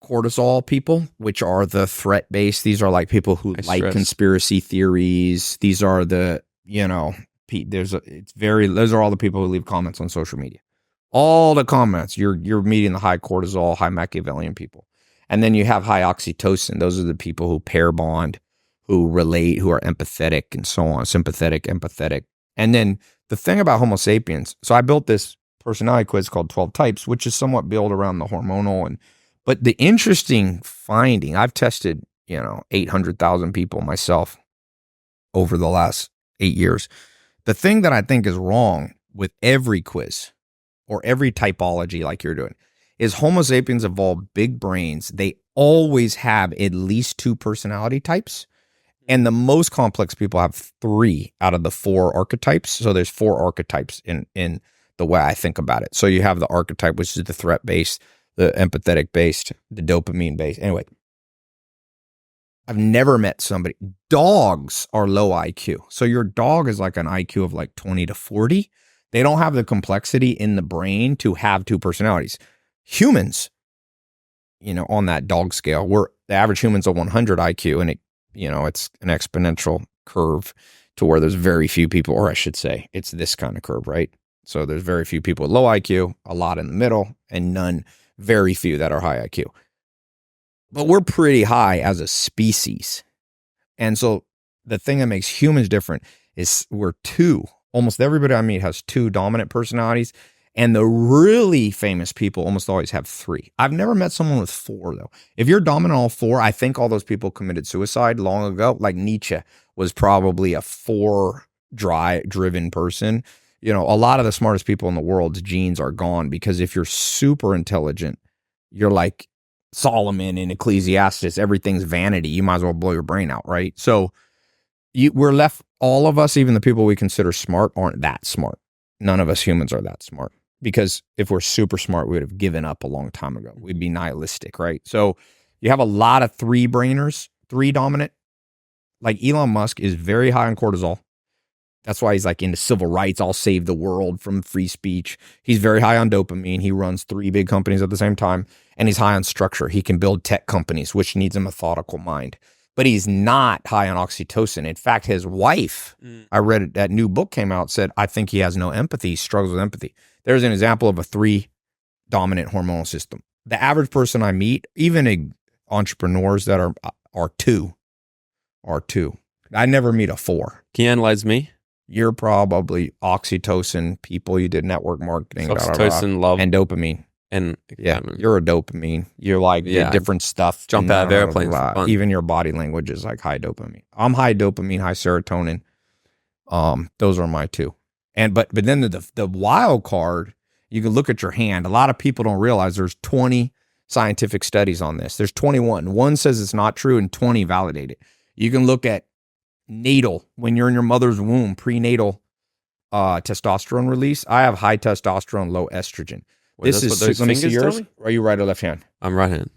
cortisol people, which are the threat based. These are like people who like conspiracy theories. These are the, those are all the people who leave comments on social media. All the comments, you're meeting the high cortisol, high Machiavellian people. And then you have high oxytocin. Those are the people who pair bond, who relate, who are empathetic and so on, sympathetic, empathetic. And then the thing about Homo sapiens, so I built this personality quiz called 12 Types, which is somewhat built around the hormonal. But the interesting finding, I've tested, 800,000 people myself over the last 8 years. The thing that I think is wrong with every quiz or every typology like you're doing is Homo sapiens evolved big brains. They always have at least 2 personality types. And the most complex people have 3 out of the 4 archetypes. So there's 4 archetypes in the way I think about it. So you have the archetype, which is the threat-based, the empathetic-based, the dopamine-based. Anyway, I've never met somebody. Dogs are low IQ. So your dog is like an IQ of like 20 to 40. They don't have the complexity in the brain to have 2 personalities. Humans, on that dog scale, the average human's a 100 IQ, and it's an exponential curve to where there's very few people, or I should say, it's this kind of curve, right? So there's very few people with low IQ, a lot in the middle, and very few that are high IQ. But we're pretty high as a species. And so the thing that makes humans different is we're 2. Almost everybody I meet has 2 dominant personalities. And the really famous people almost always have 3. I've never met someone with 4, though. If you're dominant all 4, I think all those people committed suicide long ago. Like Nietzsche was probably a 4-driven person. A lot of the smartest people in the world's genes are gone, because if you're super intelligent, you're like Solomon in Ecclesiastes, everything's vanity. You might as well blow your brain out, right? So we're left, all of us, even the people we consider smart, aren't that smart. None of us humans are that smart, because if we're super smart, we would have given up a long time ago. We'd be nihilistic, right? So you have a lot of 3-brainers, 3 dominant. Like Elon Musk is very high on cortisol. That's why he's like into civil rights. I'll save the world from free speech. He's very high on dopamine. He runs 3 big companies at the same time. And he's high on structure. He can build tech companies, which needs a methodical mind. But he's not high on oxytocin. In fact, his wife, I read it, that new book came out, said, I think he has no empathy. He struggles with empathy. There's an example of a 3 dominant hormonal system. The average person I meet, even entrepreneurs that are 2. I never meet a 4. Can you analyze me? You're probably oxytocin people. You did network marketing, oxytocin, love, and dopamine. And you're a dopamine. You're like different stuff. Jump out of airplanes. Even your body language is like high dopamine. I'm high dopamine, high serotonin. Those are my 2. But then the wild card, you can look at your hand. A lot of people don't realize there's 20 scientific studies on this. There's 21. One says it's not true, and 20 validate it. You can look at natal, when you're in your mother's womb, prenatal testosterone release. I have high testosterone, low estrogen. Wait, this is, let me see yours. Are you right or left hand? I'm right hand.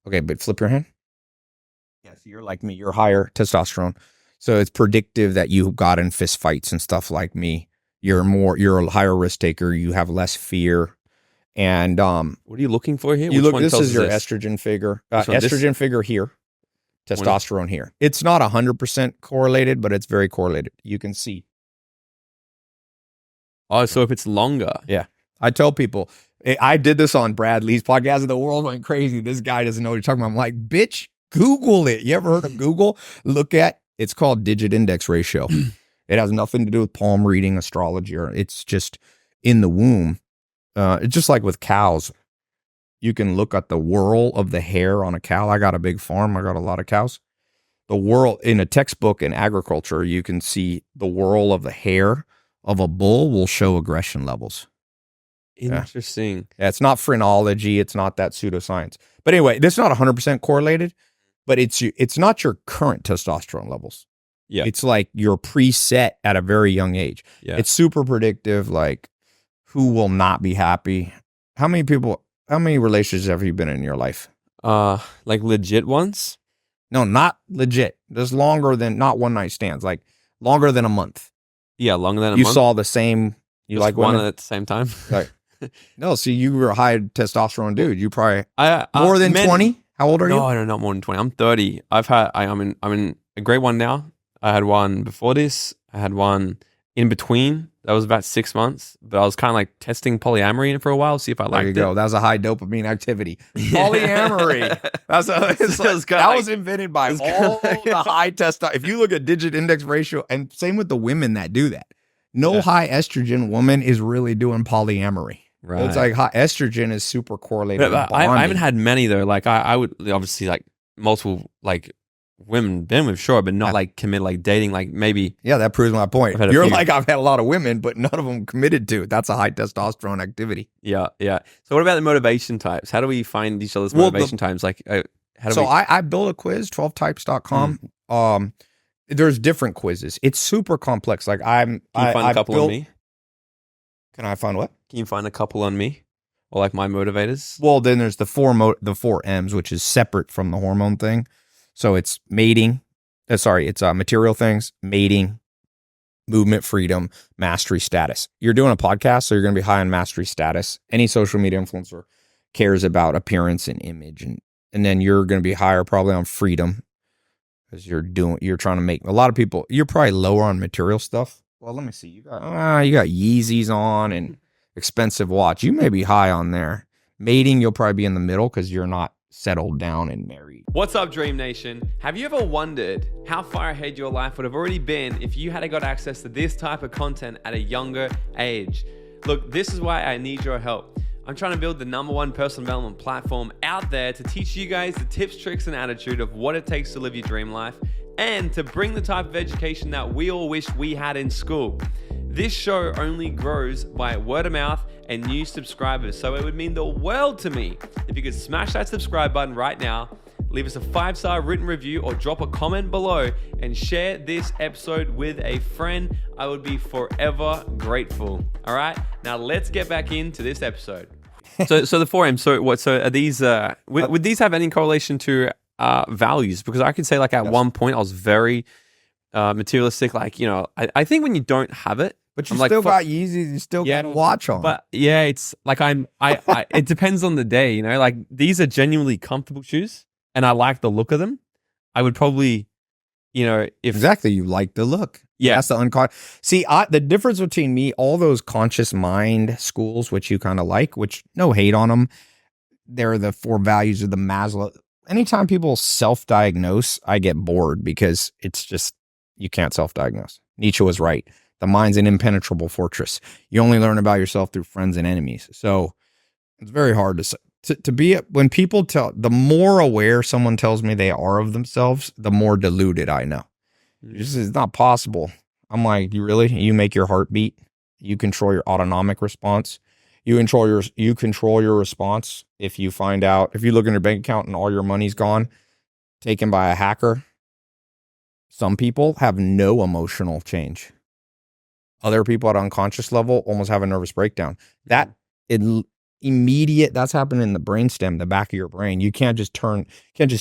Okay, but flip your hand. Yeah, so you're like me. You're higher testosterone. So it's predictive that you got in fist fights and stuff like me. You're a higher risk taker. You have less fear. And what are you looking for here? you Which look. one This tells is us your this? estrogen figure. Which one? This? Estrogen figure here, testosterone here. It's not 100% correlated, but it's very correlated. You can see. Oh, so if it's longer. Yeah. I tell people, I did this on Brad Lee's podcast, and the world went crazy. This guy doesn't know what you're talking about. I'm like, bitch, Google it. You ever heard of Google? Look at, it's called digit index ratio. It has nothing to do with palm reading, astrology, or it's just in the womb. It's just like with cows. You can look at the whorl of the hair on a cow. I got a big farm. I got a lot of cows. The whorl in a textbook in agriculture, you can see the whorl of the hair of a bull will show aggression levels. Interesting. Yeah, it's not phrenology. It's not that pseudoscience. But anyway, this is not 100% correlated, but it's not your current testosterone levels. Yeah. It's like your preset at a very young age. Yeah. It's super predictive, like who will not be happy. How many relationships have you been in your life? Like legit ones? No, not legit. There's longer than, not one night stands, like longer than a month. Yeah, longer than a You month. saw the same, you Just like one women? at the same time. Like, no, see, you were a high testosterone dude. You probably I more than 20. How old are you? No, not more than 20. I'm 30. I'm in a great one now. I had one before this. I had one in between. That was about 6 months, but I was kind of like testing polyamory for a while, see if I liked it. There you go. That was a high dopamine activity. Polyamory. That was invented by all the high testosterone. If you look at digit index ratio, and same with the women that do that, no high estrogen woman is really doing polyamory. Right. It's like high estrogen is super correlated. But I haven't had many though. Like I would obviously like multiple like women been with, sure, but not like commit, like dating, like maybe. Yeah, that proves my point. I've You're like, I've had a lot of women, but none of them committed to it. That's a high testosterone activity. Yeah. So what about the motivation types? How do we find each other's motivation types? Like, how do we? I built a quiz, 12types.com. There's different quizzes. It's super complex. Like Can you find a couple on me? Can I find what? Can you find a couple on me? Or like my motivators? Well, then there's the four M's, which is separate from the hormone thing. So it's mating. It's material things, mating, movement, freedom, mastery, status. You're doing a podcast, so you're going to be high on mastery status. Any social media influencer cares about appearance and image, and then you're going to be higher probably on freedom because you're trying to make a lot of people. You're probably lower on material stuff. Well, let me see. You got Yeezys on and expensive watch. You may be high on there. Mating, you'll probably be in the middle because you're not settled down and married. What's up, Dream Nation? Have you ever wondered how far ahead your life would have already been if you had got access to this type of content at a younger age? Look, this is why I need your help. I'm trying to build the #1 personal development platform out there to teach you guys the tips, tricks, and attitude of what it takes to live your dream life and to bring the type of education that we all wish we had in school. This show only grows by word of mouth and new subscribers, so it would mean the world to me if you could smash that subscribe button right now, leave us a 5-star written review, or drop a comment below and share this episode with a friend. I would be forever grateful. All right, now let's get back into this episode. So the 4M. So are these? Would these have any correlation to values? Because I could say like at one point I was very materialistic. Like, you know, I think when you don't have it. But you still got Yeezys, you still got a watch on. But yeah, it's like it depends on the day, you know, like these are genuinely comfortable shoes and I like the look of them. I would probably, you know, Exactly, you like the look. Yeah. That's the See, the difference between me, all those conscious mind schools, which you kind of like, which no hate on them. They're the 4 values of the Maslow. Anytime people self-diagnose, I get bored because it's just, you can't self-diagnose. Nietzsche was right. The mind's an impenetrable fortress. You only learn about yourself through friends and enemies. So it's very hard to be, when people the more aware someone tells me they are of themselves, the more deluded I know. It's not possible. I'm like, you make your heart beat. You control your autonomic response. You control your response. If you look in your bank account and all your money's gone, taken by a hacker, some people have no emotional change. Other people at unconscious level almost have a nervous breakdown. That's happening in the brainstem, the back of your brain. You can't just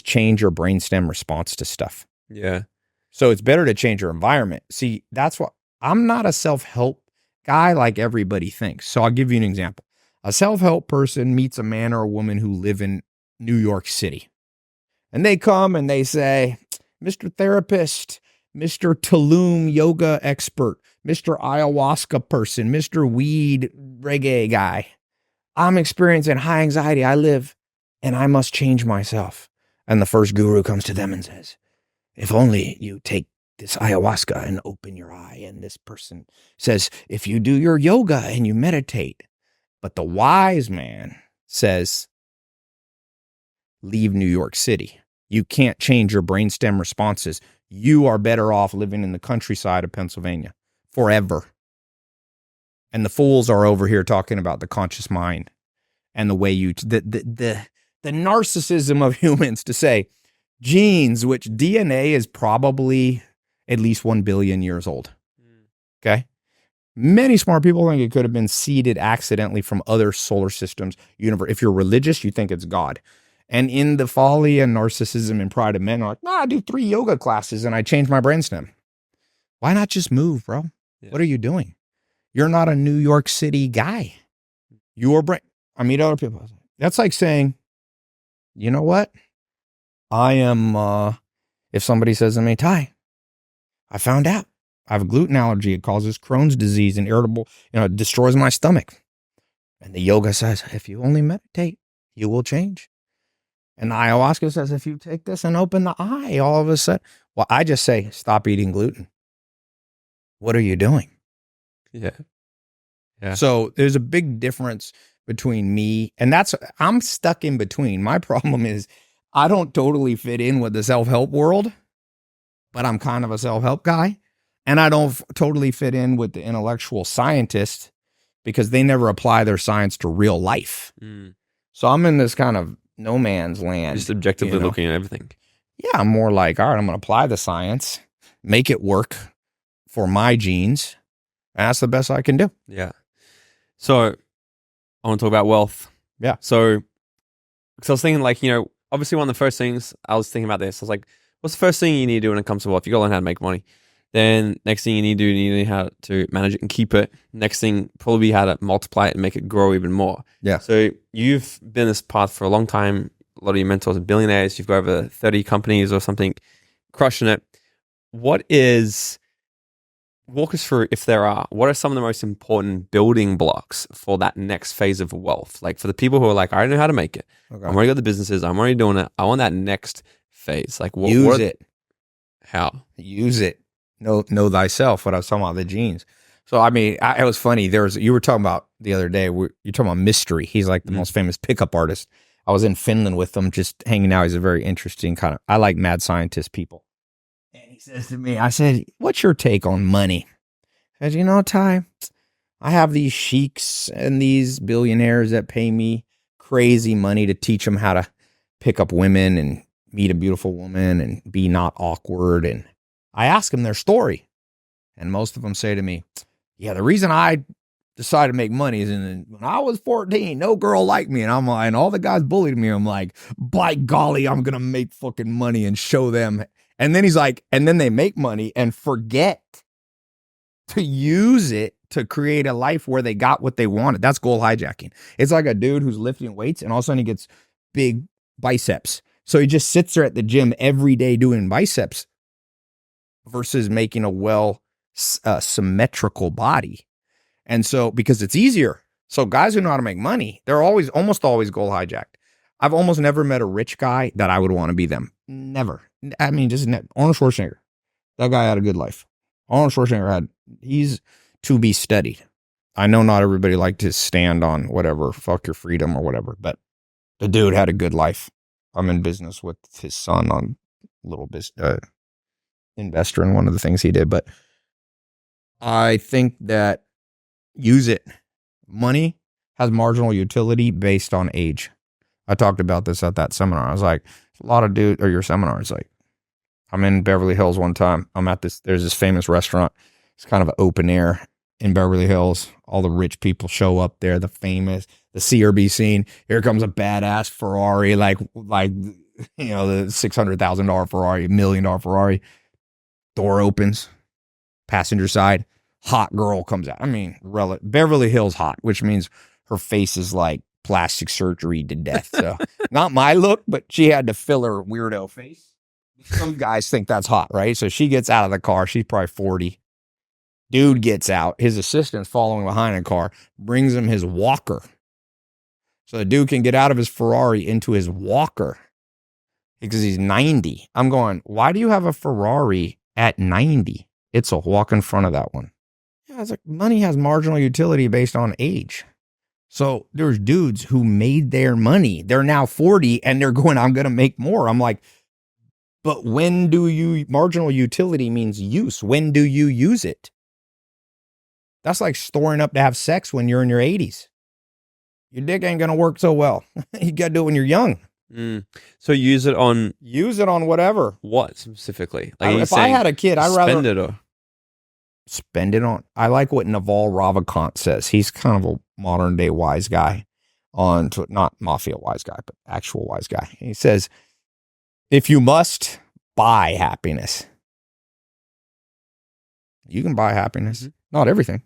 change your brainstem response to stuff. Yeah. So it's better to change your environment. See, that's what I'm not a self-help guy like everybody thinks. So I'll give you an example. A self-help person meets a man or a woman who live in New York City. And they come and they say, Mr. Therapist, Mr. Tulum yoga expert, Mr. Ayahuasca person, Mr. Weed reggae guy, I'm experiencing high anxiety. I live and I must change myself. And the first guru comes to them and says, if only you take this ayahuasca and open your eye. And this person says, if you do your yoga and you meditate. But the wise man says, leave New York City. You can't change your brainstem responses. You are better off living in the countryside of Pennsylvania forever. And the fools are over here talking about the conscious mind and the way the narcissism of humans to say genes, which DNA is probably at least 1 billion years old. Okay. Many smart people think it could have been seeded accidentally from other solar systems, universe. If you're religious, you think it's God. And in the folly and narcissism and pride of men, are like, I do 3 yoga classes and I change my brainstem. Why not just move, bro? Yeah. What are you doing? You're not a New York City guy. Your brain. I meet other people. That's like saying, you know what? I am, if somebody says to me, Tai, I found out I have a gluten allergy. It causes Crohn's disease and irritable, it destroys my stomach. And the yoga says, if you only meditate, you will change. And the ayahuasca says, if you take this and open the eye, all of a sudden, well, I just say, stop eating gluten. What are you doing? Yeah. Yeah. So there's a big difference between me, and I'm stuck in between. My problem is I don't totally fit in with the self-help world, but I'm kind of a self-help guy. And I don't totally fit in with the intellectual scientists because they never apply their science to real life. So I'm in this kind of no man's land. Just objectively looking at everything. Yeah, I'm more like, all right, I'm going to apply the science, make it work for my genes, and that's the best I can do. Yeah. So I want to talk about wealth. Yeah. So, because I was thinking, like, obviously one of the first things I was thinking about this, I was like, what's the first thing you need to do when it comes to wealth? You got to learn how to make money. Then next thing you need to do, you need how to manage it and keep it. Next thing, probably how to multiply it and make it grow even more. Yeah. So you've been this path for a long time. A lot of your mentors are billionaires. You've got over 30 companies or something, crushing it. Walk us through, if there are, what are some of the most important building blocks for that next phase of wealth? Like for the people who are like, I don't know how to make it. Okay. I'm already got the businesses. I'm already doing it. I want that next phase. Like use it. How? Use it. Know thyself. What I was talking about, the genes. So, I mean, it was funny. You were talking about the other day, you're talking about Mystery. He's like the most famous pickup artist. I was in Finland with him just hanging out. He's a very interesting I like mad scientist people. And he says to me, I said, what's your take on money? He said, Tai, I have these sheiks and these billionaires that pay me crazy money to teach them how to pick up women and meet a beautiful woman and be not awkward. And I ask them their story. And most of them say to me, yeah, the reason I decided to make money is when I was 14, no girl liked me. And I'm like, and all the guys bullied me. I'm like, by golly, I'm going to make fucking money and show them. And then he's like, and then they make money and forget to use it to create a life where they got what they wanted. That's goal hijacking. It's like a dude who's lifting weights and all of a sudden he gets big biceps. So he just sits there at the gym every day doing biceps versus making a symmetrical body. And so, because it's easier. So guys who know how to make money, they're almost always goal hijacked. I've almost never met a rich guy that I would want to be them. Never. I mean, Arnold Schwarzenegger. That guy had a good life. Arnold Schwarzenegger he's to be studied. I know not everybody liked to stand on whatever, fuck your freedom or whatever, but the dude had a good life. I'm in business with his son on a little business, investor in one of the things he did. But I think that use it. Money has marginal utility based on age. I talked about this at that seminar. I was like, a lot of dudes, or your seminar is like, I'm in Beverly Hills one time. There's this famous restaurant. It's kind of an open air in Beverly Hills. All the rich people show up there, the CRB scene. Here comes a badass Ferrari, like the $600,000 Ferrari, $1 million Ferrari. Door opens, passenger side, hot girl comes out. I mean, Beverly Hills hot, which means her face is like plastic surgery to death. So not my look, but she had to fill her weirdo face. Some guys think that's hot, right? So she gets out of the car. She's probably 40. Dude gets out. His assistant's following behind in a car, brings him his walker. So the dude can get out of his Ferrari into his walker because he's 90. I'm going, why do you have a Ferrari at 90? It's a walk in front of that one. Yeah, it's like money has marginal utility based on age. So there's dudes who made their money. They're now 40 and they're going, I'm going to make more. I'm like, but when do you, marginal utility means use. When do you use it? That's like storing up to have sex when you're in your 80s. Your dick ain't going to work so well. You got to do it when you're young. So use it on whatever. what specifically? Like If I had a kid, I'd rather spend it or spend it on. I like what Naval Ravikant says. He's kind of a modern day wise guy not mafia wise guy, but actual wise guy. He says, if you must buy happiness, you can buy happiness. Mm-hmm. Not everything.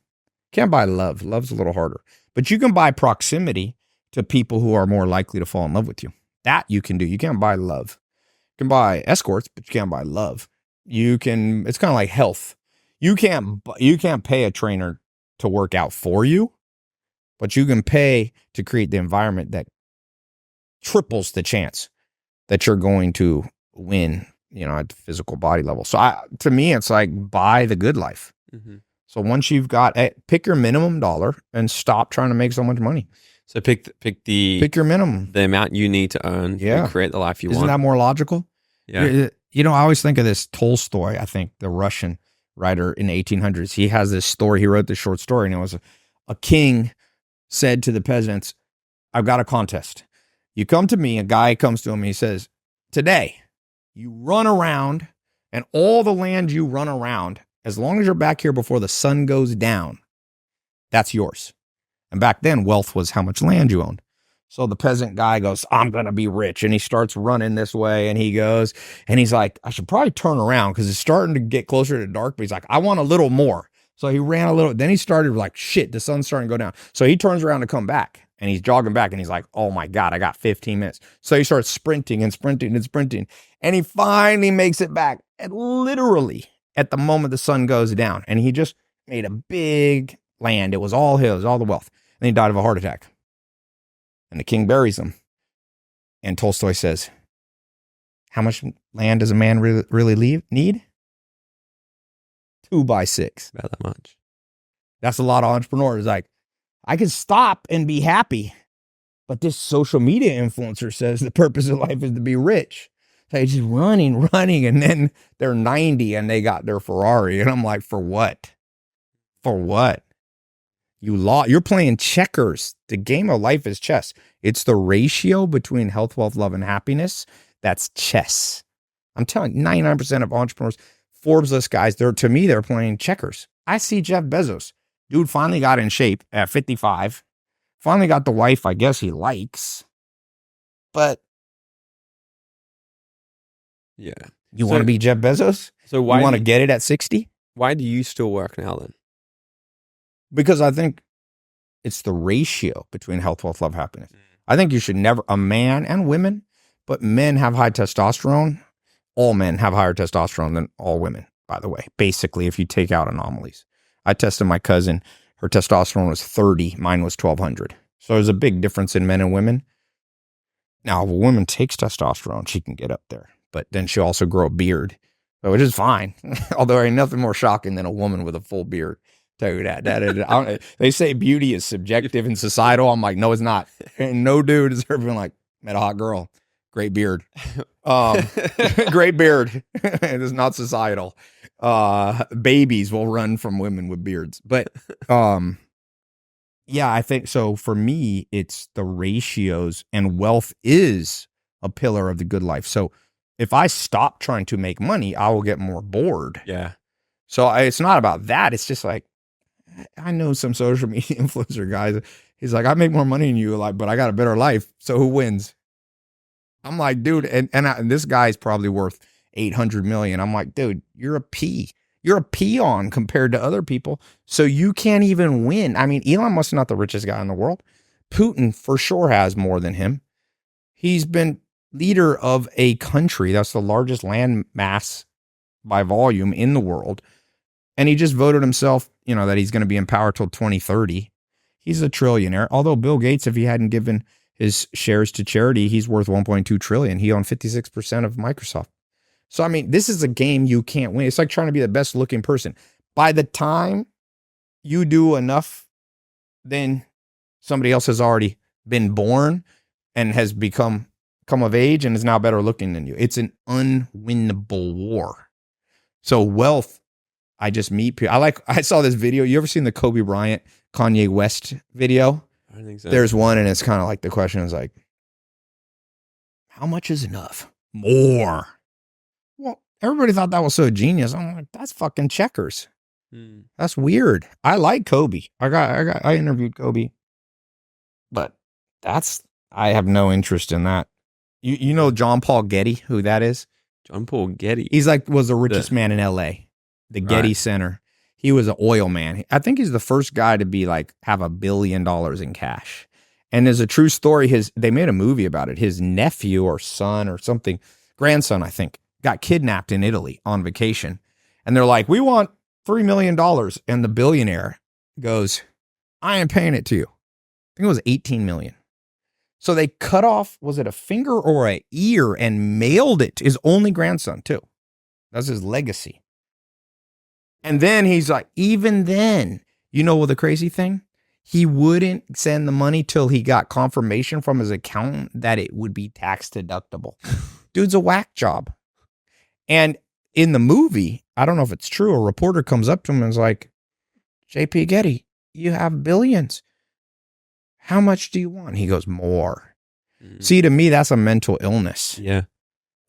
Can't buy love. Love's a little harder. But you can buy proximity to people who are more likely to fall in love with you. That you can do. You can't buy love. You can buy escorts, but you can't buy love. It's kind of like health. You can't pay a trainer to work out for you, but you can pay to create the environment that triples the chance that you're going to win, at the physical body level. So to me, it's like buy the good life. Mm-hmm. So once you've got, pick your minimum dollar and stop trying to make so much money. So pick your minimum, the amount you need to earn to create the life you want. Isn't that more logical? Yeah. I always think of this Tolstoy, I think the Russian writer in the 1800s. He has this story. He wrote this short story, and it was a king said to the peasants, I've got a contest. You come to me, a guy comes to him, and he says, today, you run around, and all the land you run around, as long as you're back here before the sun goes down, that's yours. And back then, wealth was how much land you owned. So the peasant guy goes, I'm going to be rich. And he starts running this way, and he goes, and he's like, I should probably turn around because it's starting to get closer to dark. But he's like, I want a little more. So he ran a little. Then he started like, shit, the sun's starting to go down. So he turns around to come back, and he's jogging back, and he's like, oh my God, I got 15 minutes. So he starts sprinting and sprinting and sprinting. And he finally makes it back. And literally at the moment the sun goes down, and he just made a big land. It was all his, all the wealth. And he died of a heart attack. And the king buries him. And Tolstoy says, how much land does a man really need? 2x6. About that much. That's a lot of entrepreneurs. Like, I can stop and be happy. But this social media influencer says the purpose of life is to be rich. So they're just running. And then they're 90 and they got their Ferrari. And I'm like, for what? For what? You're playing checkers. The game of life is chess. It's the ratio between health, wealth, love, and happiness. That's chess. I'm telling you, 99% of entrepreneurs, Forbes list guys, they're playing checkers. I see Jeff Bezos. Dude finally got in shape at 55. Finally got the wife I guess he likes. But yeah. You want to be Jeff Bezos? So why you want to get it at 60? Why do you still work now then? Because I think it's the ratio between health, wealth, love, happiness. I think you should never, a man and women, but men have high testosterone. All men have higher testosterone than all women, by the way. Basically, if you take out anomalies. I tested my cousin. Her testosterone was 30. Mine was 1200. So there's a big difference in men and women. Now, if a woman takes testosterone, she can get up there. But then she'll also grow a beard, which is fine. Although there ain't nothing more shocking than a woman with a full beard. Tell you that. They say beauty is subjective and societal. I'm like, no, it's not. And no dude has ever been like, met a hot girl. Great beard. Great beard. It is not societal. Babies will run from women with beards. But yeah, I think so. For me, it's the ratios, and wealth is a pillar of the good life. So if I stop trying to make money, I will get more bored. Yeah. So it's not about that. It's just like, I know some social media influencer guys. He's like, I make more money than you, but I got a better life. So who wins? I'm like, dude, and this guy's probably worth 800 million. I'm like, dude, you're a pea. You're a peon compared to other people. So you can't even win. I mean, Elon Musk's not the richest guy in the world, Putin for sure has more than him. He's been leader of a country that's the largest land mass by volume in the world. And he just voted himself, that he's going to be in power till 2030. He's a trillionaire. Although Bill Gates, if he hadn't given his shares to charity, he's worth 1.2 trillion. He owned 56% of Microsoft. So, I mean, this is a game you can't win. It's like trying to be the best looking person. By the time you do enough, then somebody else has already been born and has come of age and is now better looking than you. It's an unwinnable war. So wealth, I just meet people. I saw this video. You ever seen the Kobe Bryant, Kanye West video? I don't think so. There's one, and it's kind of like the question is like, how much is enough? More. Well, everybody thought that was so genius. I'm like, that's fucking checkers. That's weird. I like Kobe. I interviewed Kobe, but I have no interest in that. You know John Paul Getty, who that is? John Paul Getty. He's was the richest man in LA, the Getty Center. He was an oil man. I think he's the first guy to be have $1 billion in cash. And there's a true story. They made a movie about it. His nephew or son or something, grandson, I think, got kidnapped in Italy on vacation. And they're like, we want $3 million. And the billionaire goes, I ain't paying it to you. I think it was 18 million. So they cut off, was it a finger or an ear, and mailed it to his only grandson too. That's his legacy. And then he's like, even then, the crazy thing? He wouldn't send the money till he got confirmation from his accountant that it would be tax deductible. Dude's a whack job. And in the movie, I don't know if it's true, a reporter comes up to him and is like, JP Getty, you have billions. How much do you want? He goes, more. See, to me, that's a mental illness. Yeah.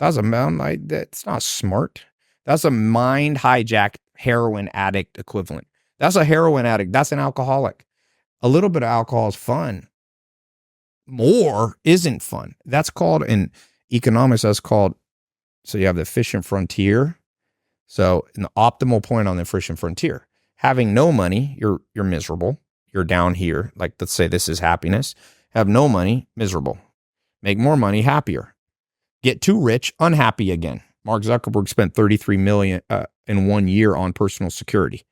That's that's not smart. That's a mind hijacked heroin addict equivalent. That's a heroin addict. That's an alcoholic. A little bit of alcohol is fun. More isn't fun. That's called, in economics, so you have the efficient frontier. So in the optimal point on the efficient frontier, having no money, you're miserable. You're down here. Let's say this is happiness. Have no money, miserable. Make more money, happier. Get too rich, unhappy again. Mark Zuckerberg spent $33 million in 1 year on personal security.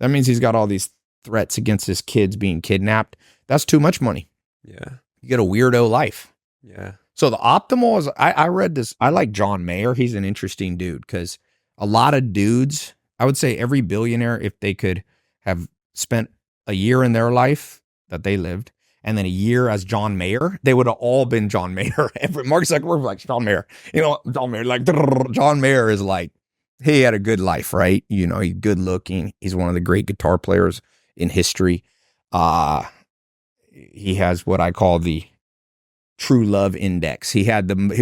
That means he's got all these threats against his kids being kidnapped. That's too much money. Yeah. You get a weirdo life. Yeah. So the optimal is, I read this. I like John Mayer. He's an interesting dude because a lot of dudes, I would say every billionaire, if they could have spent a year in their life that they lived, and then a year as John Mayer, they would have all been John Mayer. Mark Zuckerberg was John Mayer. John Mayer, John Mayer is he had a good life, right? He's good looking. He's one of the great guitar players in history. He has what I call the true love index. He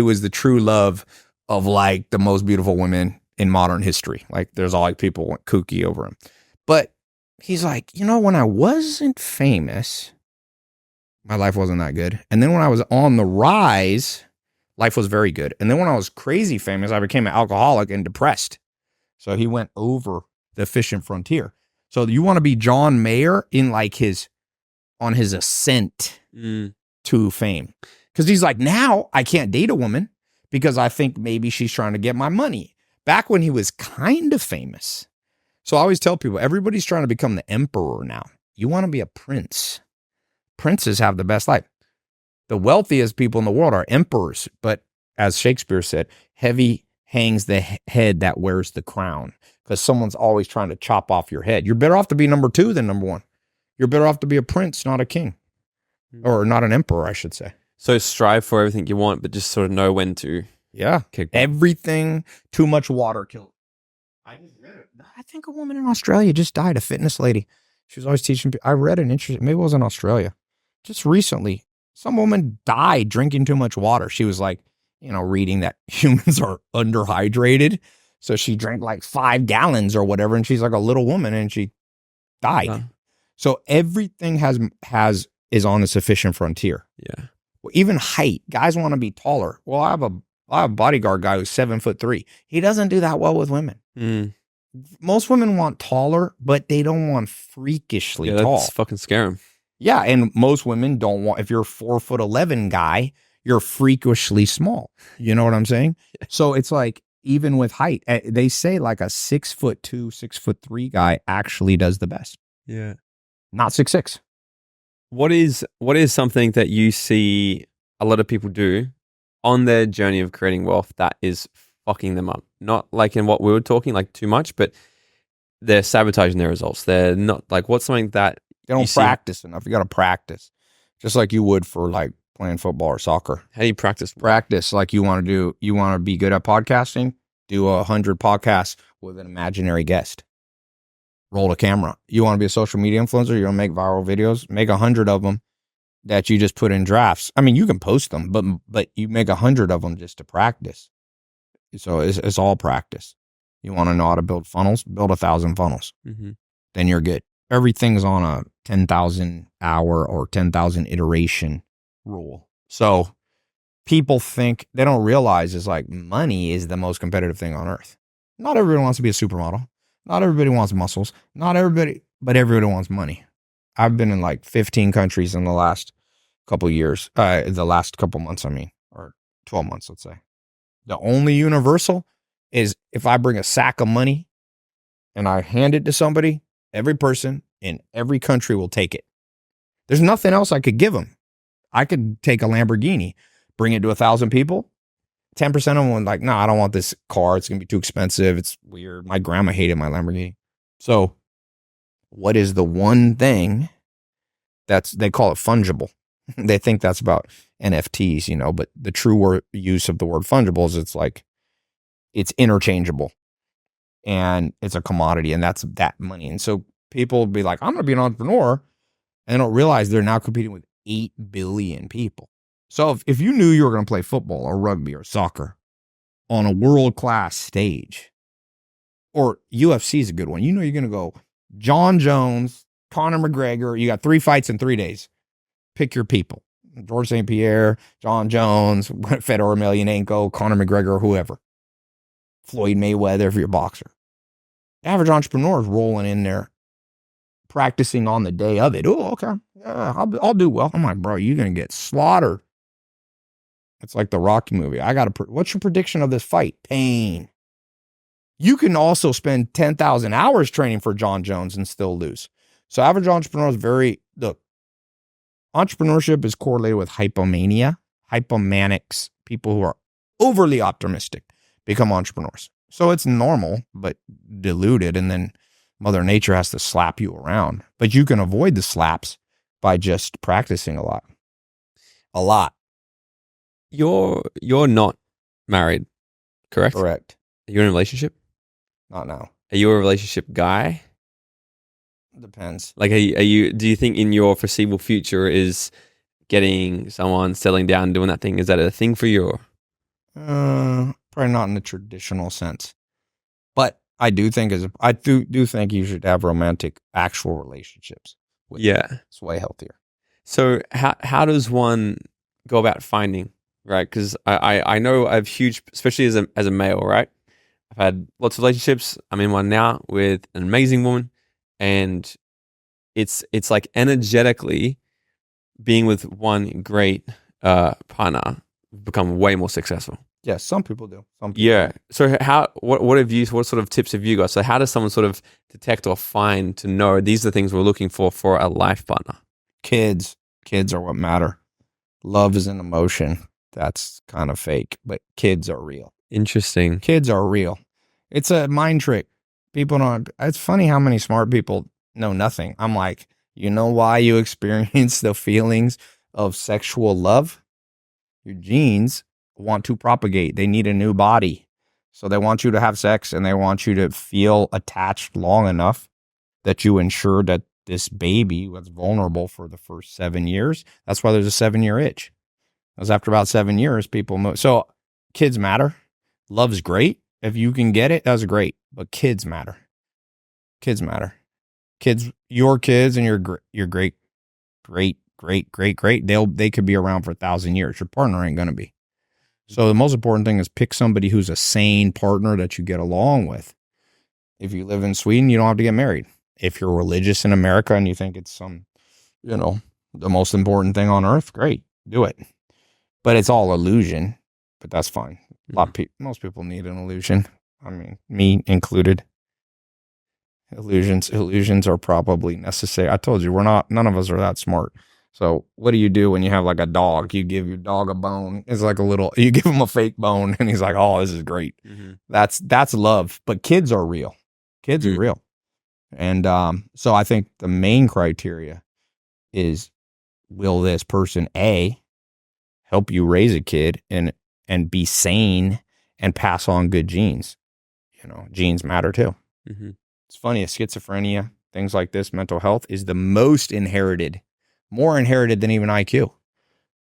was the true love of the most beautiful women in modern history. There's all people went kooky over him. But he's when I wasn't famous, my life wasn't that good. And then when I was on the rise, life was very good. And then when I was crazy famous, I became an alcoholic and depressed. So he went over the efficient frontier. So you want to be John Mayer in on his ascent to fame. Because he's now I can't date a woman because I think maybe she's trying to get my money. Back when he was kind of famous. So I always tell people, everybody's trying to become the emperor now. You want to be a prince. Princes have the best life. The wealthiest people in the world are emperors. But as Shakespeare said, heavy hangs the head that wears the crown. Because someone's always trying to chop off your head. You're better off to be number 2 than number 1. You're better off to be a prince, not a king. Or not an emperor, I should say. So strive for everything you want, but just sort of know when to. Yeah. Kick back. Everything, too much water kills. I think a woman in Australia just died, a fitness lady. She was always teaching people. I read an interesting, maybe it was in Australia. Just recently, some woman died drinking too much water. She was reading that humans are underhydrated. So she drank 5 gallons or whatever. And she's a little woman and she died. Yeah. So everything is on the sufficient frontier. Yeah. Well, even height. Guys want to be taller. Well, I have a bodyguard guy who's 7'3". He doesn't do that well with women. Most women want taller, but they don't want freakishly tall. That's fucking scare them. Yeah, and most women don't want, if you're a 4'11" guy, you're freakishly small. You know what I'm saying? So it's like, even with height, they say like a 6'2", 6'3" guy actually does the best. Yeah. Not 6'6". What is something that you see a lot of people do on their journey of creating wealth that is fucking them up? Not like in what we were talking, like too much, but they're sabotaging their results. They're not like, what's something that They don't practice enough. You got to practice, just like you would for like playing football or soccer. How do you practice? Practice like you want to do. You want to be good at podcasting. Do 100 podcasts with an imaginary guest. Roll a camera. You want to be a social media influencer. You want to make viral videos. Make 100 of them that you just put in drafts. I mean, you can post them, but you make 100 of them just to practice. So it's all practice. You want to know how to build funnels? Build 1,000 funnels. Mm-hmm. Then you're good. Everything's on a 10,000 hour or 10,000 iteration rule. So people think, they don't realize is like money is the most competitive thing on earth. Not everybody wants to be a supermodel. Not everybody wants muscles. Not everybody, but everybody wants money. I've been in like 15 countries in the last couple years, the last couple months, I mean, or 12 months, let's say. The only universal is if I bring a sack of money and I hand it to somebody, every person in every country will take it. There's nothing else I could give them. I could take a Lamborghini, bring it to 1,000 people. 10% of them were like, no, I don't want this car. It's going to be too expensive. It's weird. My grandma hated my Lamborghini. So what is the one thing they call it fungible? They think that's about NFTs, but the true use of the word fungible is it's interchangeable and it's a commodity, and that's that money. And so people will be like, I'm going to be an entrepreneur, and they don't realize they're now competing with 8 billion people. So if you knew you were going to play football or rugby or soccer on a world-class stage, or UFC is a good one, you're going to go John Jones, Conor McGregor, you got 3 fights in 3 days. Pick your people. George St. Pierre, John Jones, Fedor Emelianenko, Conor McGregor, whoever. Floyd Mayweather if you're a boxer. Average entrepreneur is rolling in there, practicing on the day of it. Oh, okay. Yeah, I'll do well. I'm like, bro, you're going to get slaughtered. It's like the Rocky movie. What's your prediction of this fight? Pain. You can also spend 10,000 hours training for John Jones and still lose. So average entrepreneur is look, entrepreneurship is correlated with hypomania, hypomanics. People who are overly optimistic become entrepreneurs. So it's normal, but deluded. And then Mother Nature has to slap you around. But you can avoid the slaps by just practicing a lot. A lot. You're not married, correct? Correct. Are you in a relationship? Not now. Are you a relationship guy? Depends. Like, do you think in your foreseeable future is getting someone, settling down, doing that thing, is that a thing for you? Probably not in the traditional sense. But I do think think you should have romantic actual relationships. Yeah. It's way healthier. So how does one go about finding, right? Because I know I have huge, especially as a male, right? I've had lots of relationships. I'm in one now with an amazing woman, and it's like energetically being with one great partner, become way more successful. Yes, some people do. Yeah. So what sort of tips have you got? So how does someone sort of detect or find to know these are the things we're looking for a life partner? Kids are what matter. Love is an emotion. That's kind of fake, but kids are real. Interesting. Kids are real. It's a mind trick. It's funny how many smart people know nothing. I'm like, you know why you experience the feelings of sexual love? Your genes want to propagate. They need a new body. So they want you to have sex, and they want you to feel attached long enough that you ensure that this baby was vulnerable for the first 7 years. That's why there's a 7-year itch. Because after about 7 years, people move. So kids matter. Love's great. If you can get it, that's great. But kids matter. Kids matter. Kids, your kids and your great. They could be around for 1,000 years. Your partner ain't going to be. So the most important thing is pick somebody who's a sane partner that you get along with. If you live in Sweden, you don't have to get married. If you're religious in America and you think it's some the most important thing on earth, great, do it. But it's all illusion, but that's fine. Most people need an illusion. I mean, me included. Illusions are probably necessary. I told you, none of us are that smart. So what do you do when you have like a dog? You give your dog a bone. It's like you give him a fake bone and he's like, oh, this is great. Mm-hmm. That's love. But kids are real. Kids are real. And so I think the main criteria is, will this person help you raise a kid and be sane and pass on good genes? Genes matter too. Mm-hmm. It's funny, schizophrenia, things like this, mental health is the most inherited, more inherited than even IQ.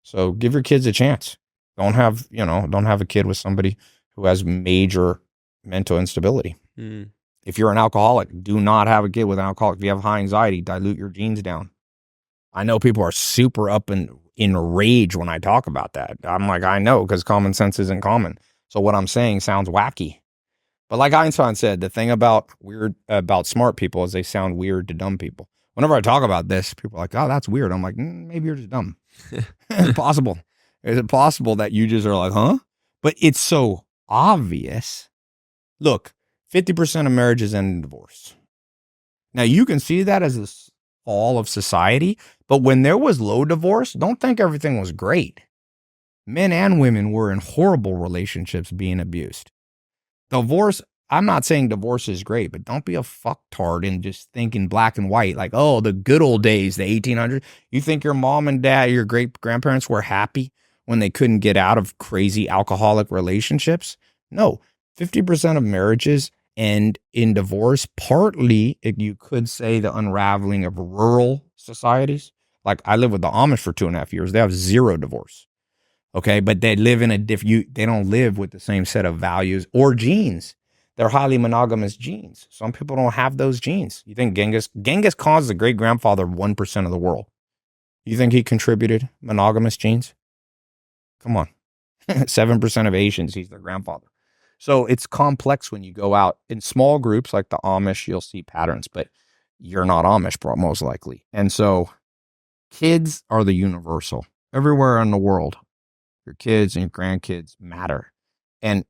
So give your kids a chance. Don't have a kid with somebody who has major mental instability. Mm. If you're an alcoholic, do not have a kid with an alcoholic. If you have high anxiety, dilute your genes down. I know people are super up in rage when I talk about that. I'm like, I know, because common sense isn't common. So what I'm saying sounds wacky. But like Einstein said, the thing about smart people is they sound weird to dumb people. Whenever I talk about this, people are like, oh, that's weird. I'm like, maybe you're just dumb. It's possible. Is it possible that you just are like, huh? But it's so obvious. Look, 50% of marriages end in divorce. Now, you can see that as the fall of society, but when there was low divorce, don't think everything was great. Men and women were in horrible relationships being abused. Divorce, I'm not saying divorce is great, but don't be a fucktard and just think in black and white, like, oh, the good old days, the 1800s. You think your mom and dad, your great grandparents were happy when they couldn't get out of crazy alcoholic relationships? No, 50% of marriages end in divorce. Partly, you could say, the unraveling of rural societies. Like, I lived with the Amish for 2.5 years. They have zero divorce. Okay, but they live in they don't live with the same set of values or genes. They're highly monogamous genes. Some people don't have those genes. You think Genghis Khan is the great grandfather of 1% of the world. You think he contributed monogamous genes? Come on. 7% of Asians, he's their grandfather. So it's complex when you go out in small groups like the Amish, you'll see patterns, but you're not Amish, most likely. And so kids are the universal everywhere in the world. Your kids and your grandkids matter. And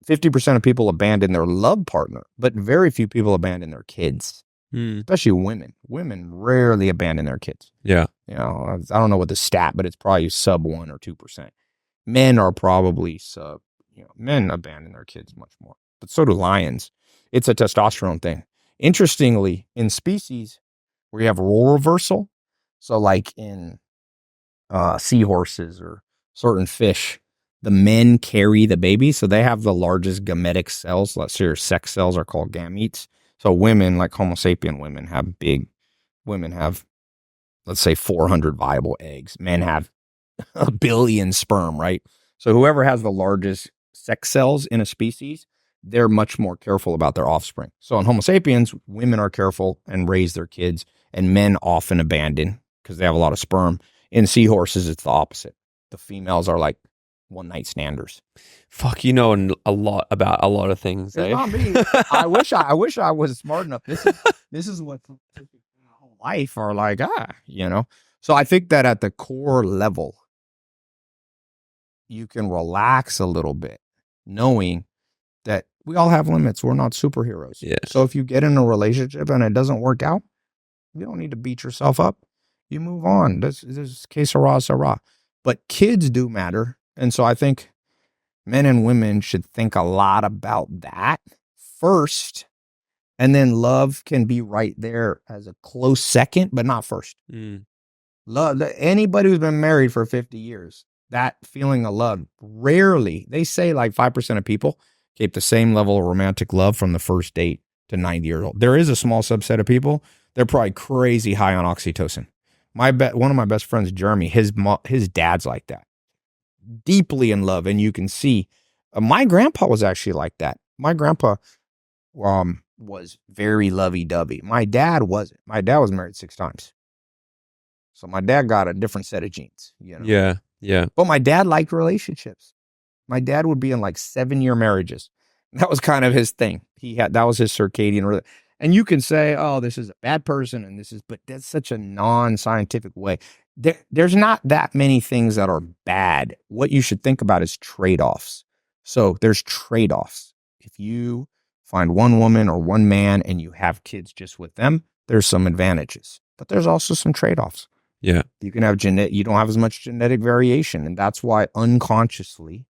50% of people abandon their love partner, but very few people abandon their kids, especially women. Women rarely abandon their kids. Yeah. I don't know what the stat, but it's probably sub 1 or 2%. Men are probably men abandon their kids much more, but so do lions. It's a testosterone thing. Interestingly, in species where you have role reversal, so like in seahorses or certain fish, the men carry the baby, so they have the largest gametic cells. Let's say your sex cells are called gametes. So women, like Homo sapien women, have, let's say, 400 viable eggs. Men have 1 billion sperm, right? So whoever has the largest sex cells in a species, they're much more careful about their offspring. So in Homo sapiens, women are careful and raise their kids, and men often abandon because they have a lot of sperm. In seahorses, it's the opposite. The females are like one-night standers. Fuck, you know a lot about a lot of things. It's not me. I wish I was smart enough. This is what life are like. So I think that at the core level, you can relax a little bit, knowing that we all have limits. We're not superheroes. Yeah. So if you get in a relationship and it doesn't work out, you don't need to beat yourself up. You move on. This is que sera, sera. But kids do matter. And so I think men and women should think a lot about that first. And then love can be right there as a close second, but not first. Love, anybody who's been married for 50 years, that feeling of love, rarely, they say like 5% of people keep the same level of romantic love from the first date to 90 years old. There is a small subset of people, they're probably crazy high on oxytocin. One of my best friends, Jeremy, his dad's like that. Deeply in love, and you can see my grandpa was actually like that. My grandpa was very lovey-dovey. My dad wasn't. My dad was married 6 times, so my dad got a different set of genes. Yeah. But my dad liked relationships. My dad would be in like 7-year marriages. That was kind of his thing. That was his circadian rhythm. And you can say, oh, this is a bad person and but that's such a non-scientific way. There's not that many things that are bad. What you should think about is trade-offs. So there's trade-offs. If you find one woman or one man and you have kids just with them, there's some advantages, but there's also some trade-offs. Yeah. You can have you don't have as much genetic variation. And that's why unconsciously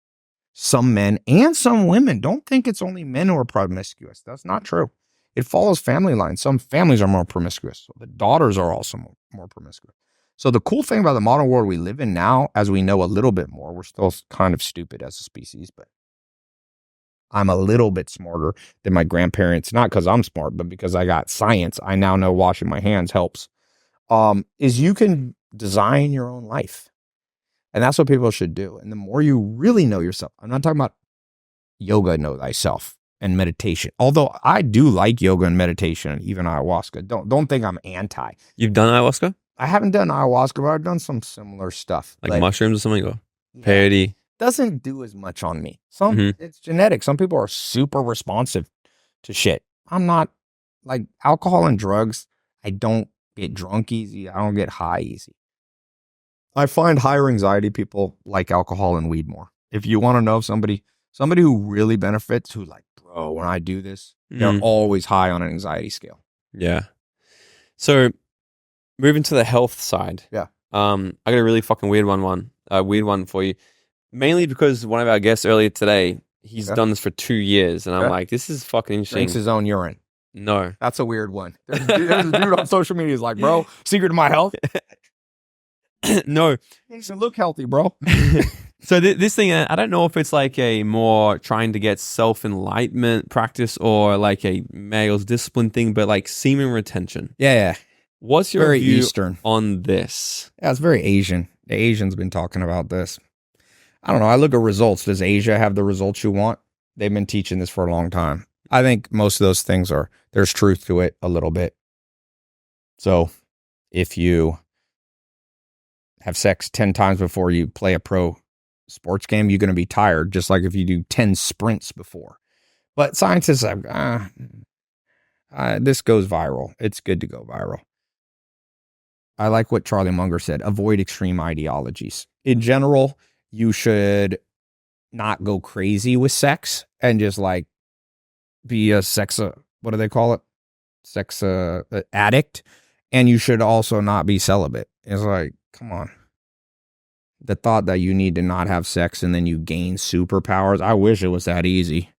some men and some women, don't think it's only men who are promiscuous. That's not true. It follows family lines. Some families are more promiscuous. So the daughters are also more promiscuous. So the cool thing about the modern world we live in now, as we know a little bit more, we're still kind of stupid as a species, but I'm a little bit smarter than my grandparents, not because I'm smart, but because I got science. I now know washing my hands helps. Is you can design your own life. And that's what people should do. And the more you really know yourself, I'm not talking about yoga, know thyself, and meditation. Although I do like yoga and meditation and even ayahuasca. Don't think I'm anti. You've done ayahuasca? I haven't done ayahuasca, but I've done some similar stuff. Like mushrooms or something? Or peyote? Doesn't do as much on me. It's genetic. Some people are super responsive to shit. I'm not. Like alcohol and drugs, I don't get drunk easy. I don't get high easy. I find higher anxiety people like alcohol and weed more. If you want to know somebody who really benefits, who like, bro, when I do this, they're always high on an anxiety scale. Yeah. So moving to the health side. Yeah. I got a really fucking weird one for you. Mainly because one of our guests earlier today, he's done this for 2 years. And I'm like, this is fucking interesting. Drinks his own urine. No. That's a weird one. There's a dude on social media who's like, bro, secret to my health. No. He should look healthy, bro. So this thing, I don't know if it's like a more trying to get self-enlightenment practice or like a male's discipline thing, but like semen retention. Yeah. What's your very view Eastern on this? Yeah, it's very Asian. The Asians been talking about this. I don't know. I look at results. Does Asia have the results you want? They've been teaching this for a long time. I think most of those things there's truth to it a little bit. So if you have sex 10 times before you play a pro sports game, you're going to be tired, just like if you do 10 sprints before. But scientists have, this goes viral. It's good to go viral. I like what Charlie Munger said, avoid extreme ideologies. In general, you should not go crazy with sex and just like be a sex, what do they call it? Sex addict. And you should also not be celibate. It's like, come on. The thought that you need to not have sex and then you gain superpowers. I wish it was that easy.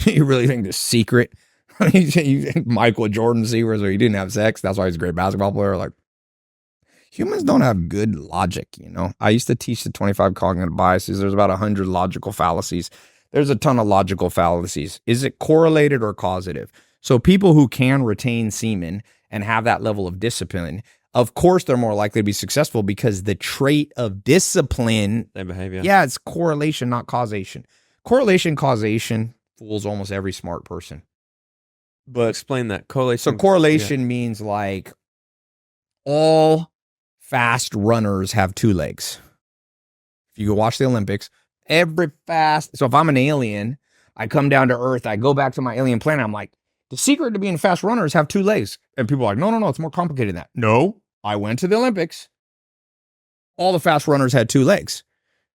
You really think the secret? You think Michael Jordan's secret where he didn't have sex? That's why he's a great basketball player. Like, humans don't have good logic, you know? I used to teach the 25 cognitive biases. There's about 100 logical fallacies. There's a ton of logical fallacies. Is it correlated or causative? So people who can retain semen and have that level of discipline, of course, they're more likely to be successful because the trait of discipline, their behavior. Yeah, it's correlation, not causation. Correlation, causation fools almost every smart person. But explain that. Correlation. So correlation means like all fast runners have two legs. If you go watch the Olympics, so if I'm an alien, I come down to Earth, I go back to my alien planet, I'm like, the secret to being a fast runner is have two legs. And people are like, no, it's more complicated than that. No, I went to the Olympics. All the fast runners had two legs.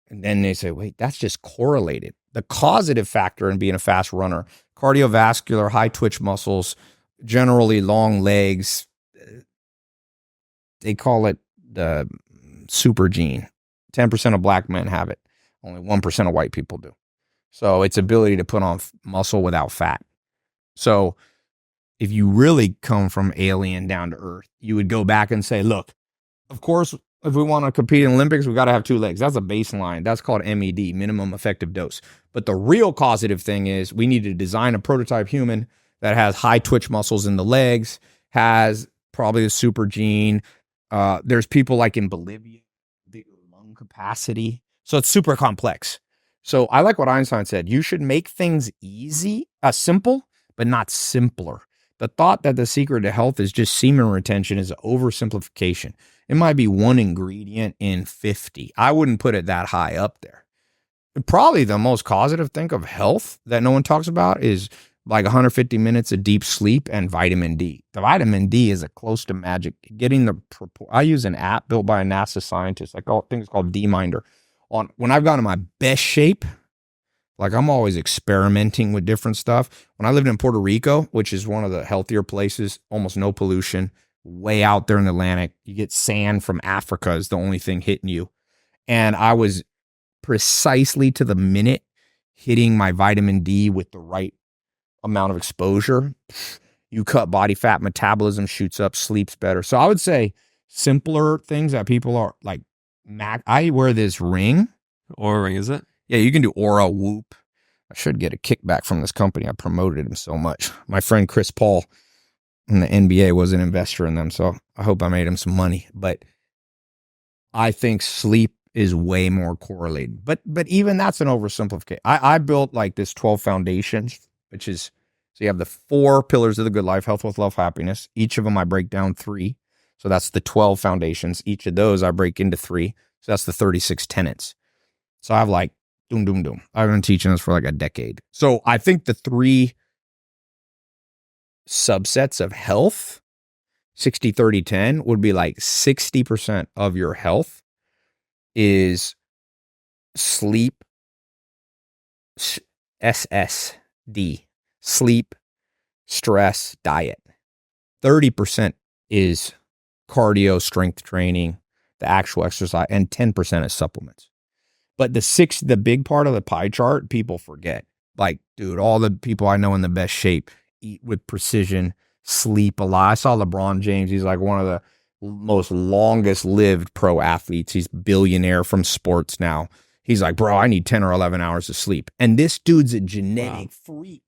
And then they say, wait, that's just correlated. The causative factor in being a fast runner, cardiovascular, high twitch muscles, generally long legs. They call it the super gene. 10% of black men have it. Only 1% of white people do. So it's ability to put on muscle without fat. So if you really come from alien down to earth, you would go back and say, look, of course, if we want to compete in Olympics, we got to have two legs. That's a baseline. That's called MED, minimum effective dose. But the real causative thing is we need to design a prototype human that has high twitch muscles in the legs, has probably a super gene. There's people like in Bolivia, bigger lung capacity. So it's super complex. So I like what Einstein said. You should make things simple, but not simpler. The thought that the secret to health is just semen retention is an oversimplification. It might be one ingredient in 50. I wouldn't put it that high up there. And probably the most causative thing of health that no one talks about is like 150 minutes of deep sleep and vitamin D. The vitamin D is a close to magic. I use an app built by a NASA scientist. I call things called D-Minder. When I've gotten in my best shape, like I'm always experimenting with different stuff. When I lived in Puerto Rico, which is one of the healthier places, almost no pollution, way out there in the Atlantic, you get sand from Africa is the only thing hitting you. And I was precisely to the minute hitting my vitamin D with the right amount of exposure. You cut body fat, metabolism shoots up, sleeps better. So I would say simpler things that people are like, I wear this ring. Aura ring, is it? Yeah, you can do Aura, Whoop. I should get a kickback from this company. I promoted him so much. My friend Chris Paul in the NBA was an investor in them, so I hope I made him some money. But I think sleep is way more correlated. But even that's an oversimplification. I built like this 12 foundations, which is, so you have the 4 pillars of the good life: health, wealth, love, happiness. Each of them I break down 3. So that's the 12 foundations. Each of those I break into 3. So that's the 36 tenets. So I have like, doom, doom, doom. I've been teaching this for like a decade. So I think the 3 subsets of health, 60, 30, 10, would be like 60% of your health is sleep, SSD, sleep, stress, diet. 30% is cardio, strength training, the actual exercise, and 10% is supplements. But the big part of the pie chart, people forget. Like, dude, all the people I know in the best shape eat with precision, sleep a lot. I saw LeBron James. He's like one of the most longest lived pro athletes. He's billionaire from sports now. He's like, bro, I need 10 or 11 hours of sleep. And this dude's a genetic freak.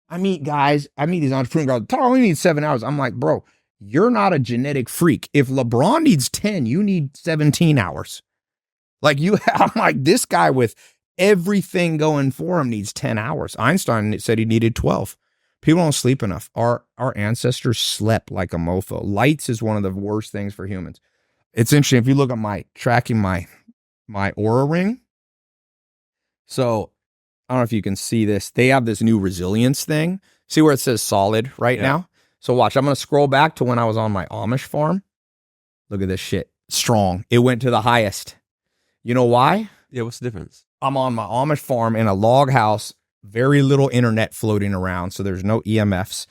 I meet these entrepreneurs, I only need 7 hours. I'm like, bro, you're not a genetic freak. If LeBron needs 10, you need 17 hours. Like I'm like, this guy with everything going for him needs 10 hours. Einstein said he needed 12. People don't sleep enough. Our ancestors slept like a mofo. Lights is one of the worst things for humans. It's interesting. If you look at tracking my Aura ring. So I don't know if you can see this. They have this new resilience thing. See where it says solid right now? So watch, I'm going to scroll back to when I was on my Amish farm. Look at this shit. Strong. It went to the highest. You know why? Yeah, what's the difference? I'm on my Amish farm in a log house, very little internet floating around, so there's no EMFs.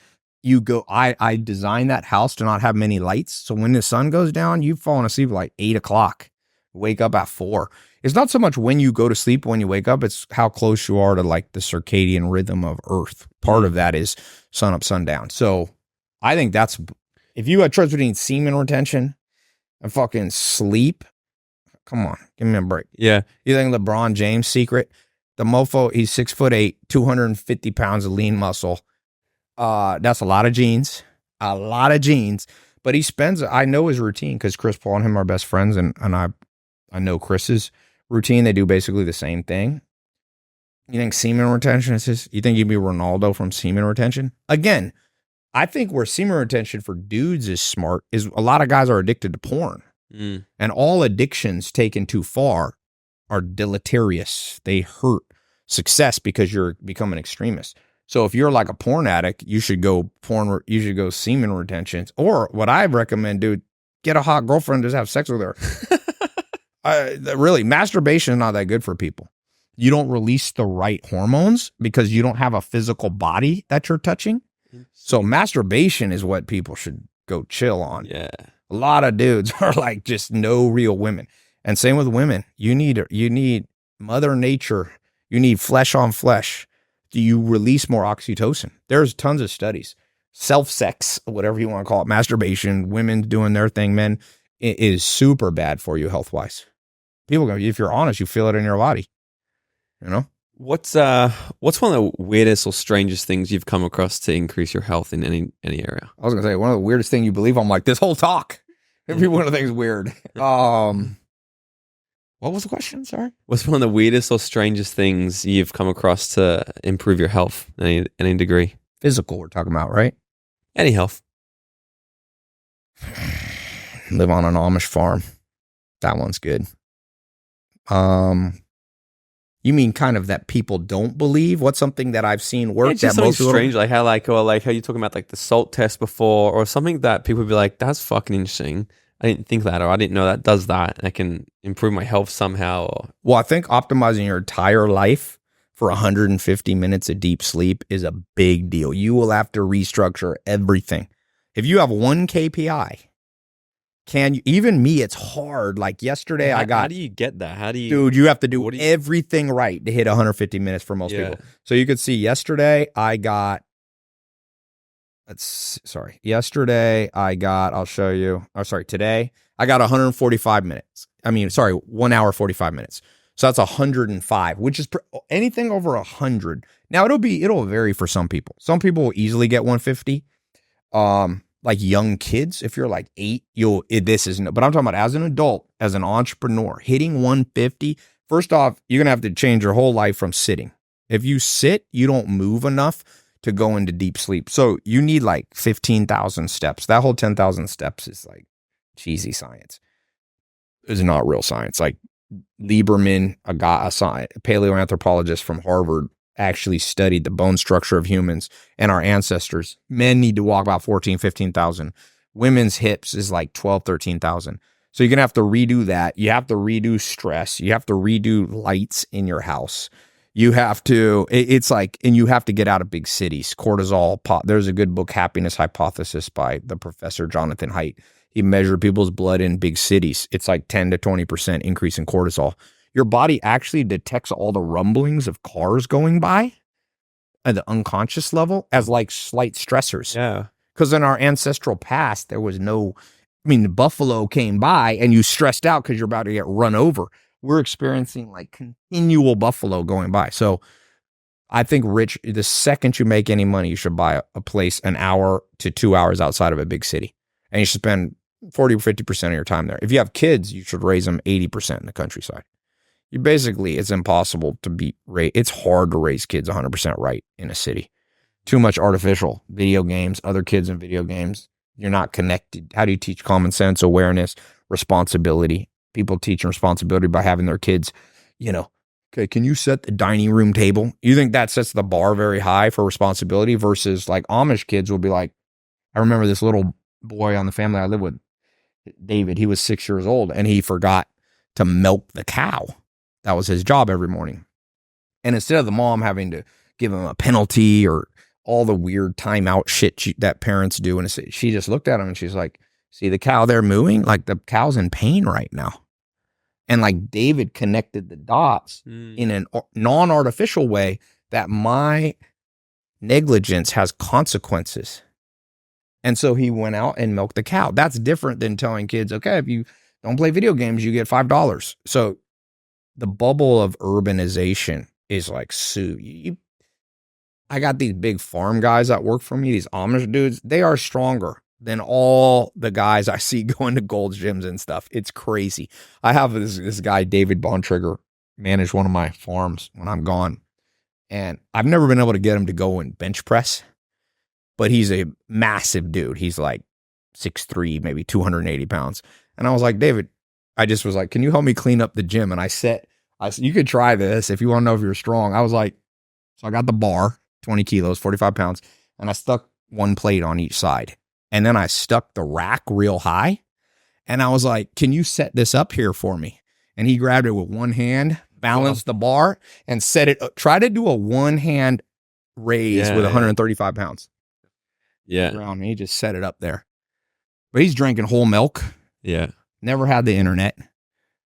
I designed that house to not have many lights, so when the sun goes down, you've fallen asleep at like 8 o'clock. Wake up at 4. It's not so much when you go to sleep, when you wake up, it's how close you are to like the circadian rhythm of Earth. Part of that is sun up, sundown. So I think that's, if you had trust between semen retention and fucking sleep, come on, give me a break. Yeah. You think LeBron James' secret? The mofo, he's 6'8", 250 pounds of lean muscle. That's a lot of genes. But he spends, I know his routine because Chris Paul and him are best friends, and I know Chris's routine. They do basically the same thing. You think semen retention is his? You think he'd be Ronaldo from semen retention? Again, I think where semen retention for dudes is smart is a lot of guys are addicted to porn. And all addictions taken too far are deleterious. They hurt success because you're become an extremist. So if you're like a porn addict, you should go semen retention. Or what I recommend, dude, get a hot girlfriend, just have sex with her. Really, masturbation is not that good for people. You don't release the right hormones because you don't have a physical body that you're touching. So masturbation is what people should go chill on. Yeah. A lot of dudes are like just no real women. And same with women. You need Mother Nature. You need flesh on flesh. Do you release more oxytocin? There's tons of studies. Self-sex, whatever you want to call it, masturbation, women doing their thing, men, it is super bad for you health-wise. People go, if you're honest, you feel it in your body. You know? What's one of the weirdest or strangest things you've come across to increase your health in any area? I was gonna say one of the weirdest things you believe. I'm like, this whole talk, every one of the things weird. What was the question? Sorry. What's one of the weirdest or strangest things you've come across to improve your health in any degree? Physical, we're talking about, right? Any health. Live on an Amish farm. That one's good. You mean kind of that people don't believe? What's something that I've seen work? It's just that something most strange, like how you're talking about like the salt test before, or something that people would be like, that's fucking interesting. I didn't think that, or I didn't know that does that, and I can improve my health somehow. Or Well, I think optimizing your entire life for 150 minutes of deep sleep is a big deal. You will have to restructure everything. If you have one KPI, even me, it's hard. Like yesterday, how do you get that? How do you, dude, you have to do everything right to hit 150 minutes for most people. So you could see yesterday, I'll show you. Today, I got 145 minutes. 1 hour, 45 minutes. So that's 105, which is anything over 100. Now it'll vary for some people. Some people will easily get 150. Like young kids, if you're like 8, but I'm talking about as an adult, as an entrepreneur, hitting 150. First off, you're going to have to change your whole life from sitting. If you sit, you don't move enough to go into deep sleep. So you need like 15,000 steps. That whole 10,000 steps is like cheesy science. It's not real science. Like Lieberman, a paleoanthropologist from Harvard, actually studied the bone structure of humans and our ancestors. Men need to walk about 14, 15,000. Women's hips is like 12, 13,000. So you're going to have to redo that. You have to redo stress. You have to redo lights in your house. You have to, and you have to get out of big cities. Cortisol, there's a good book, Happiness Hypothesis, by the professor Jonathan Haidt. He measured people's blood in big cities. It's like 10 to 20% increase in cortisol. Your body actually detects all the rumblings of cars going by at the unconscious level as like slight stressors. Yeah. Because in our ancestral past, there was the buffalo came by and you stressed out because you're about to get run over. We're experiencing like continual buffalo going by. So I think, Rich, the second you make any money, you should buy a place an hour to 2 hours outside of a big city. And you should spend 40 or 50% of your time there. If you have kids, you should raise them 80% in the countryside. It's impossible to it's hard to raise kids 100% right in a city. Too much artificial video games, other kids in video games. You're not connected. How do you teach common sense, awareness, responsibility? People teach responsibility by having their kids, okay, can you set the dining room table? You think that sets the bar very high for responsibility versus like Amish kids will be like, I remember this little boy on the family I live with, David, he was 6 years old and he forgot to milk the cow. That was his job every morning. And instead of the mom having to give him a penalty or all the weird timeout shit that parents do, and she just looked at him and she's like, see the cow there mooing? Like the cow's in pain right now. And like David connected the dots in a non-artificial way that my negligence has consequences. And so he went out and milked the cow. That's different than telling kids, okay, if you don't play video games, you get $5. So the bubble of urbanization is like, I got these big farm guys that work for me, these Amish dudes. They are stronger than all the guys I see going to Gold's Gyms and stuff. It's crazy. I have this guy, David Bontrigger, manage one of my farms when I'm gone. And I've never been able to get him to go and bench press, but he's a massive dude. He's like 6'3", maybe 280 pounds. And I was like, David, I just was like, can you help me clean up the gym? And I said, you could try this if you want to know if you're strong. I was like, so I got the bar, 20 kilos, 45 pounds, and I stuck one plate on each side. And then I stuck the rack real high. And I was like, can you set this up here for me? And he grabbed it with one hand, balanced the bar, and set it up. Try to do a one-hand raise with 135 pounds. Yeah. And he just set it up there. But he's drinking whole milk. Yeah. Never had the internet.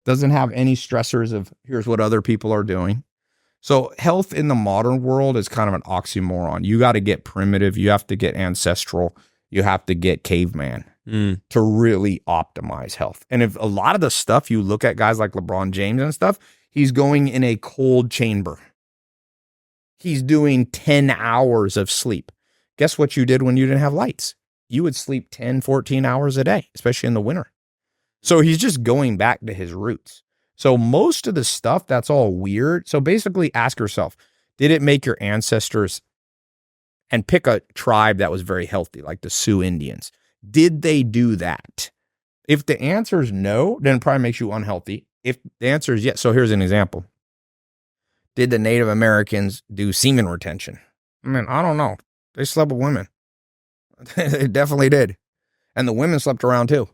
Doesn't have any stressors of here's what other people are doing. So health in the modern world is kind of an oxymoron. You got to get primitive. You have to get ancestral. You have to get caveman to really optimize health. And if a lot of the stuff you look at guys like LeBron James and stuff, he's going in a cold chamber. He's doing 10 hours of sleep. Guess what you did when you didn't have lights? You would sleep 10, 14 hours a day, especially in the winter. So he's just going back to his roots. So most of the stuff that's all weird. So basically ask yourself, did it make your ancestors, and pick a tribe that was very healthy, like the Sioux Indians. Did they do that? If the answer is no, then it probably makes you unhealthy. If the answer is yes, so here's an example. did the Native Americans do semen retention? I mean, I don't know. They slept with women. They definitely did. And the women slept around too.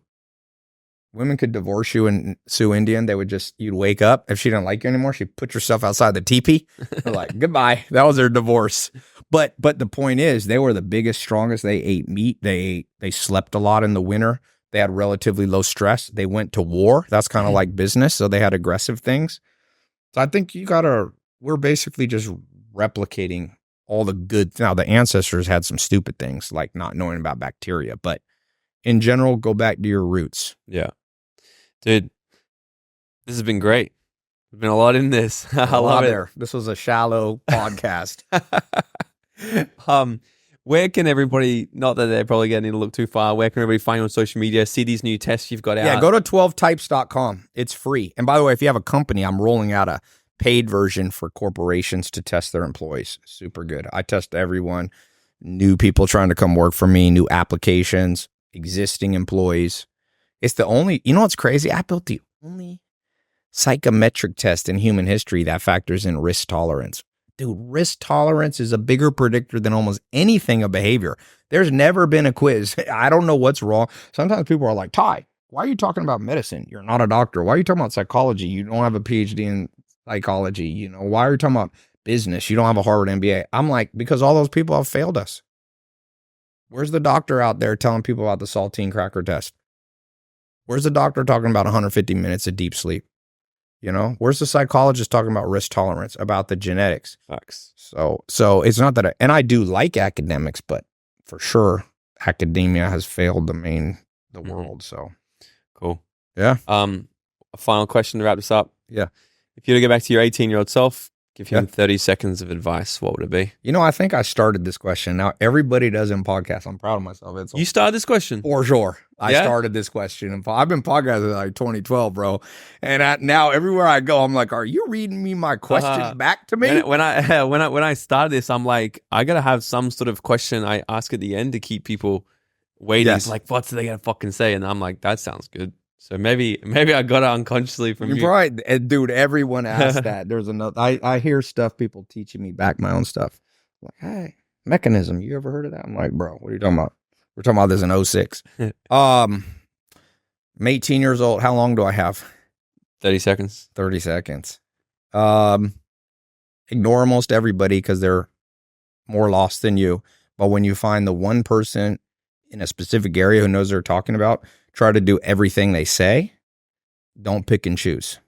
Women could divorce you and sue Indian. They would you'd wake up. If she didn't like you anymore, she'd put yourself outside the teepee. They're like, goodbye. That was their divorce. But the point is, they were the biggest, strongest. They ate meat. They slept a lot in the winter. They had relatively low stress. They went to war. That's kind of like business. So they had aggressive things. So I think we're basically just replicating all the good. Now, the ancestors had some stupid things like not knowing about bacteria, but in general, go back to your roots. Yeah. Dude, this has been great. There's been a lot in this. I love it. This was a shallow podcast. Where can everybody, not that they're probably getting to look too far, where can everybody find you on social media, see these new tests you've got out? Yeah, go to 12types.com. It's free. And by the way, if you have a company, I'm rolling out a paid version for corporations to test their employees. Super good. I test everyone, new people trying to come work for me, new applications, existing employees. It's the only, you know what's crazy? I built the only psychometric test in human history that factors in risk tolerance. Dude, risk tolerance is a bigger predictor than almost anything of behavior. There's never been a quiz. I don't know what's wrong. Sometimes people are like, Tai, why are you talking about medicine? You're not a doctor. Why are you talking about psychology? You don't have a PhD in psychology. You know, why are you talking about business? You don't have a Harvard MBA. I'm like, because all those people have failed us. Where's the doctor out there telling people about the saltine cracker test? Where's the doctor talking about 150 minutes of deep sleep? You know, where's the psychologist talking about risk tolerance, about the genetics? Facts. So it's not that, and I do like academics, but for sure, academia has failed the world. So cool. Yeah. A final question to wrap this up. Yeah. If you were to go back to your 18-year-old self, give him 30 seconds of advice, what would it be? You know, I think I started this question. Now, everybody does in podcasts. I'm proud of myself. You started this question? For sure. I started this question. And I've been podcasting like 2012, bro. And now everywhere I go, I'm like, are you reading me my questions back to me? When I started this, I'm like, I got to have some sort of question I ask at the end to keep people waiting. Yes. It's like, what's they going to fucking say? And I'm like, that sounds good. So maybe I got it unconsciously from you. Right. Dude, everyone asks that. There's another, I hear stuff, people teaching me back my own stuff. Like, hey, mechanism. You ever heard of that? I'm like, bro, what are you talking about? We're talking about this in 06. I'm 18 years old. How long do I have? 30 seconds. 30 seconds. Ignore almost everybody because they're more lost than you. But when you find the one person in a specific area who knows what they're talking about, try to do everything they say. Don't pick and choose.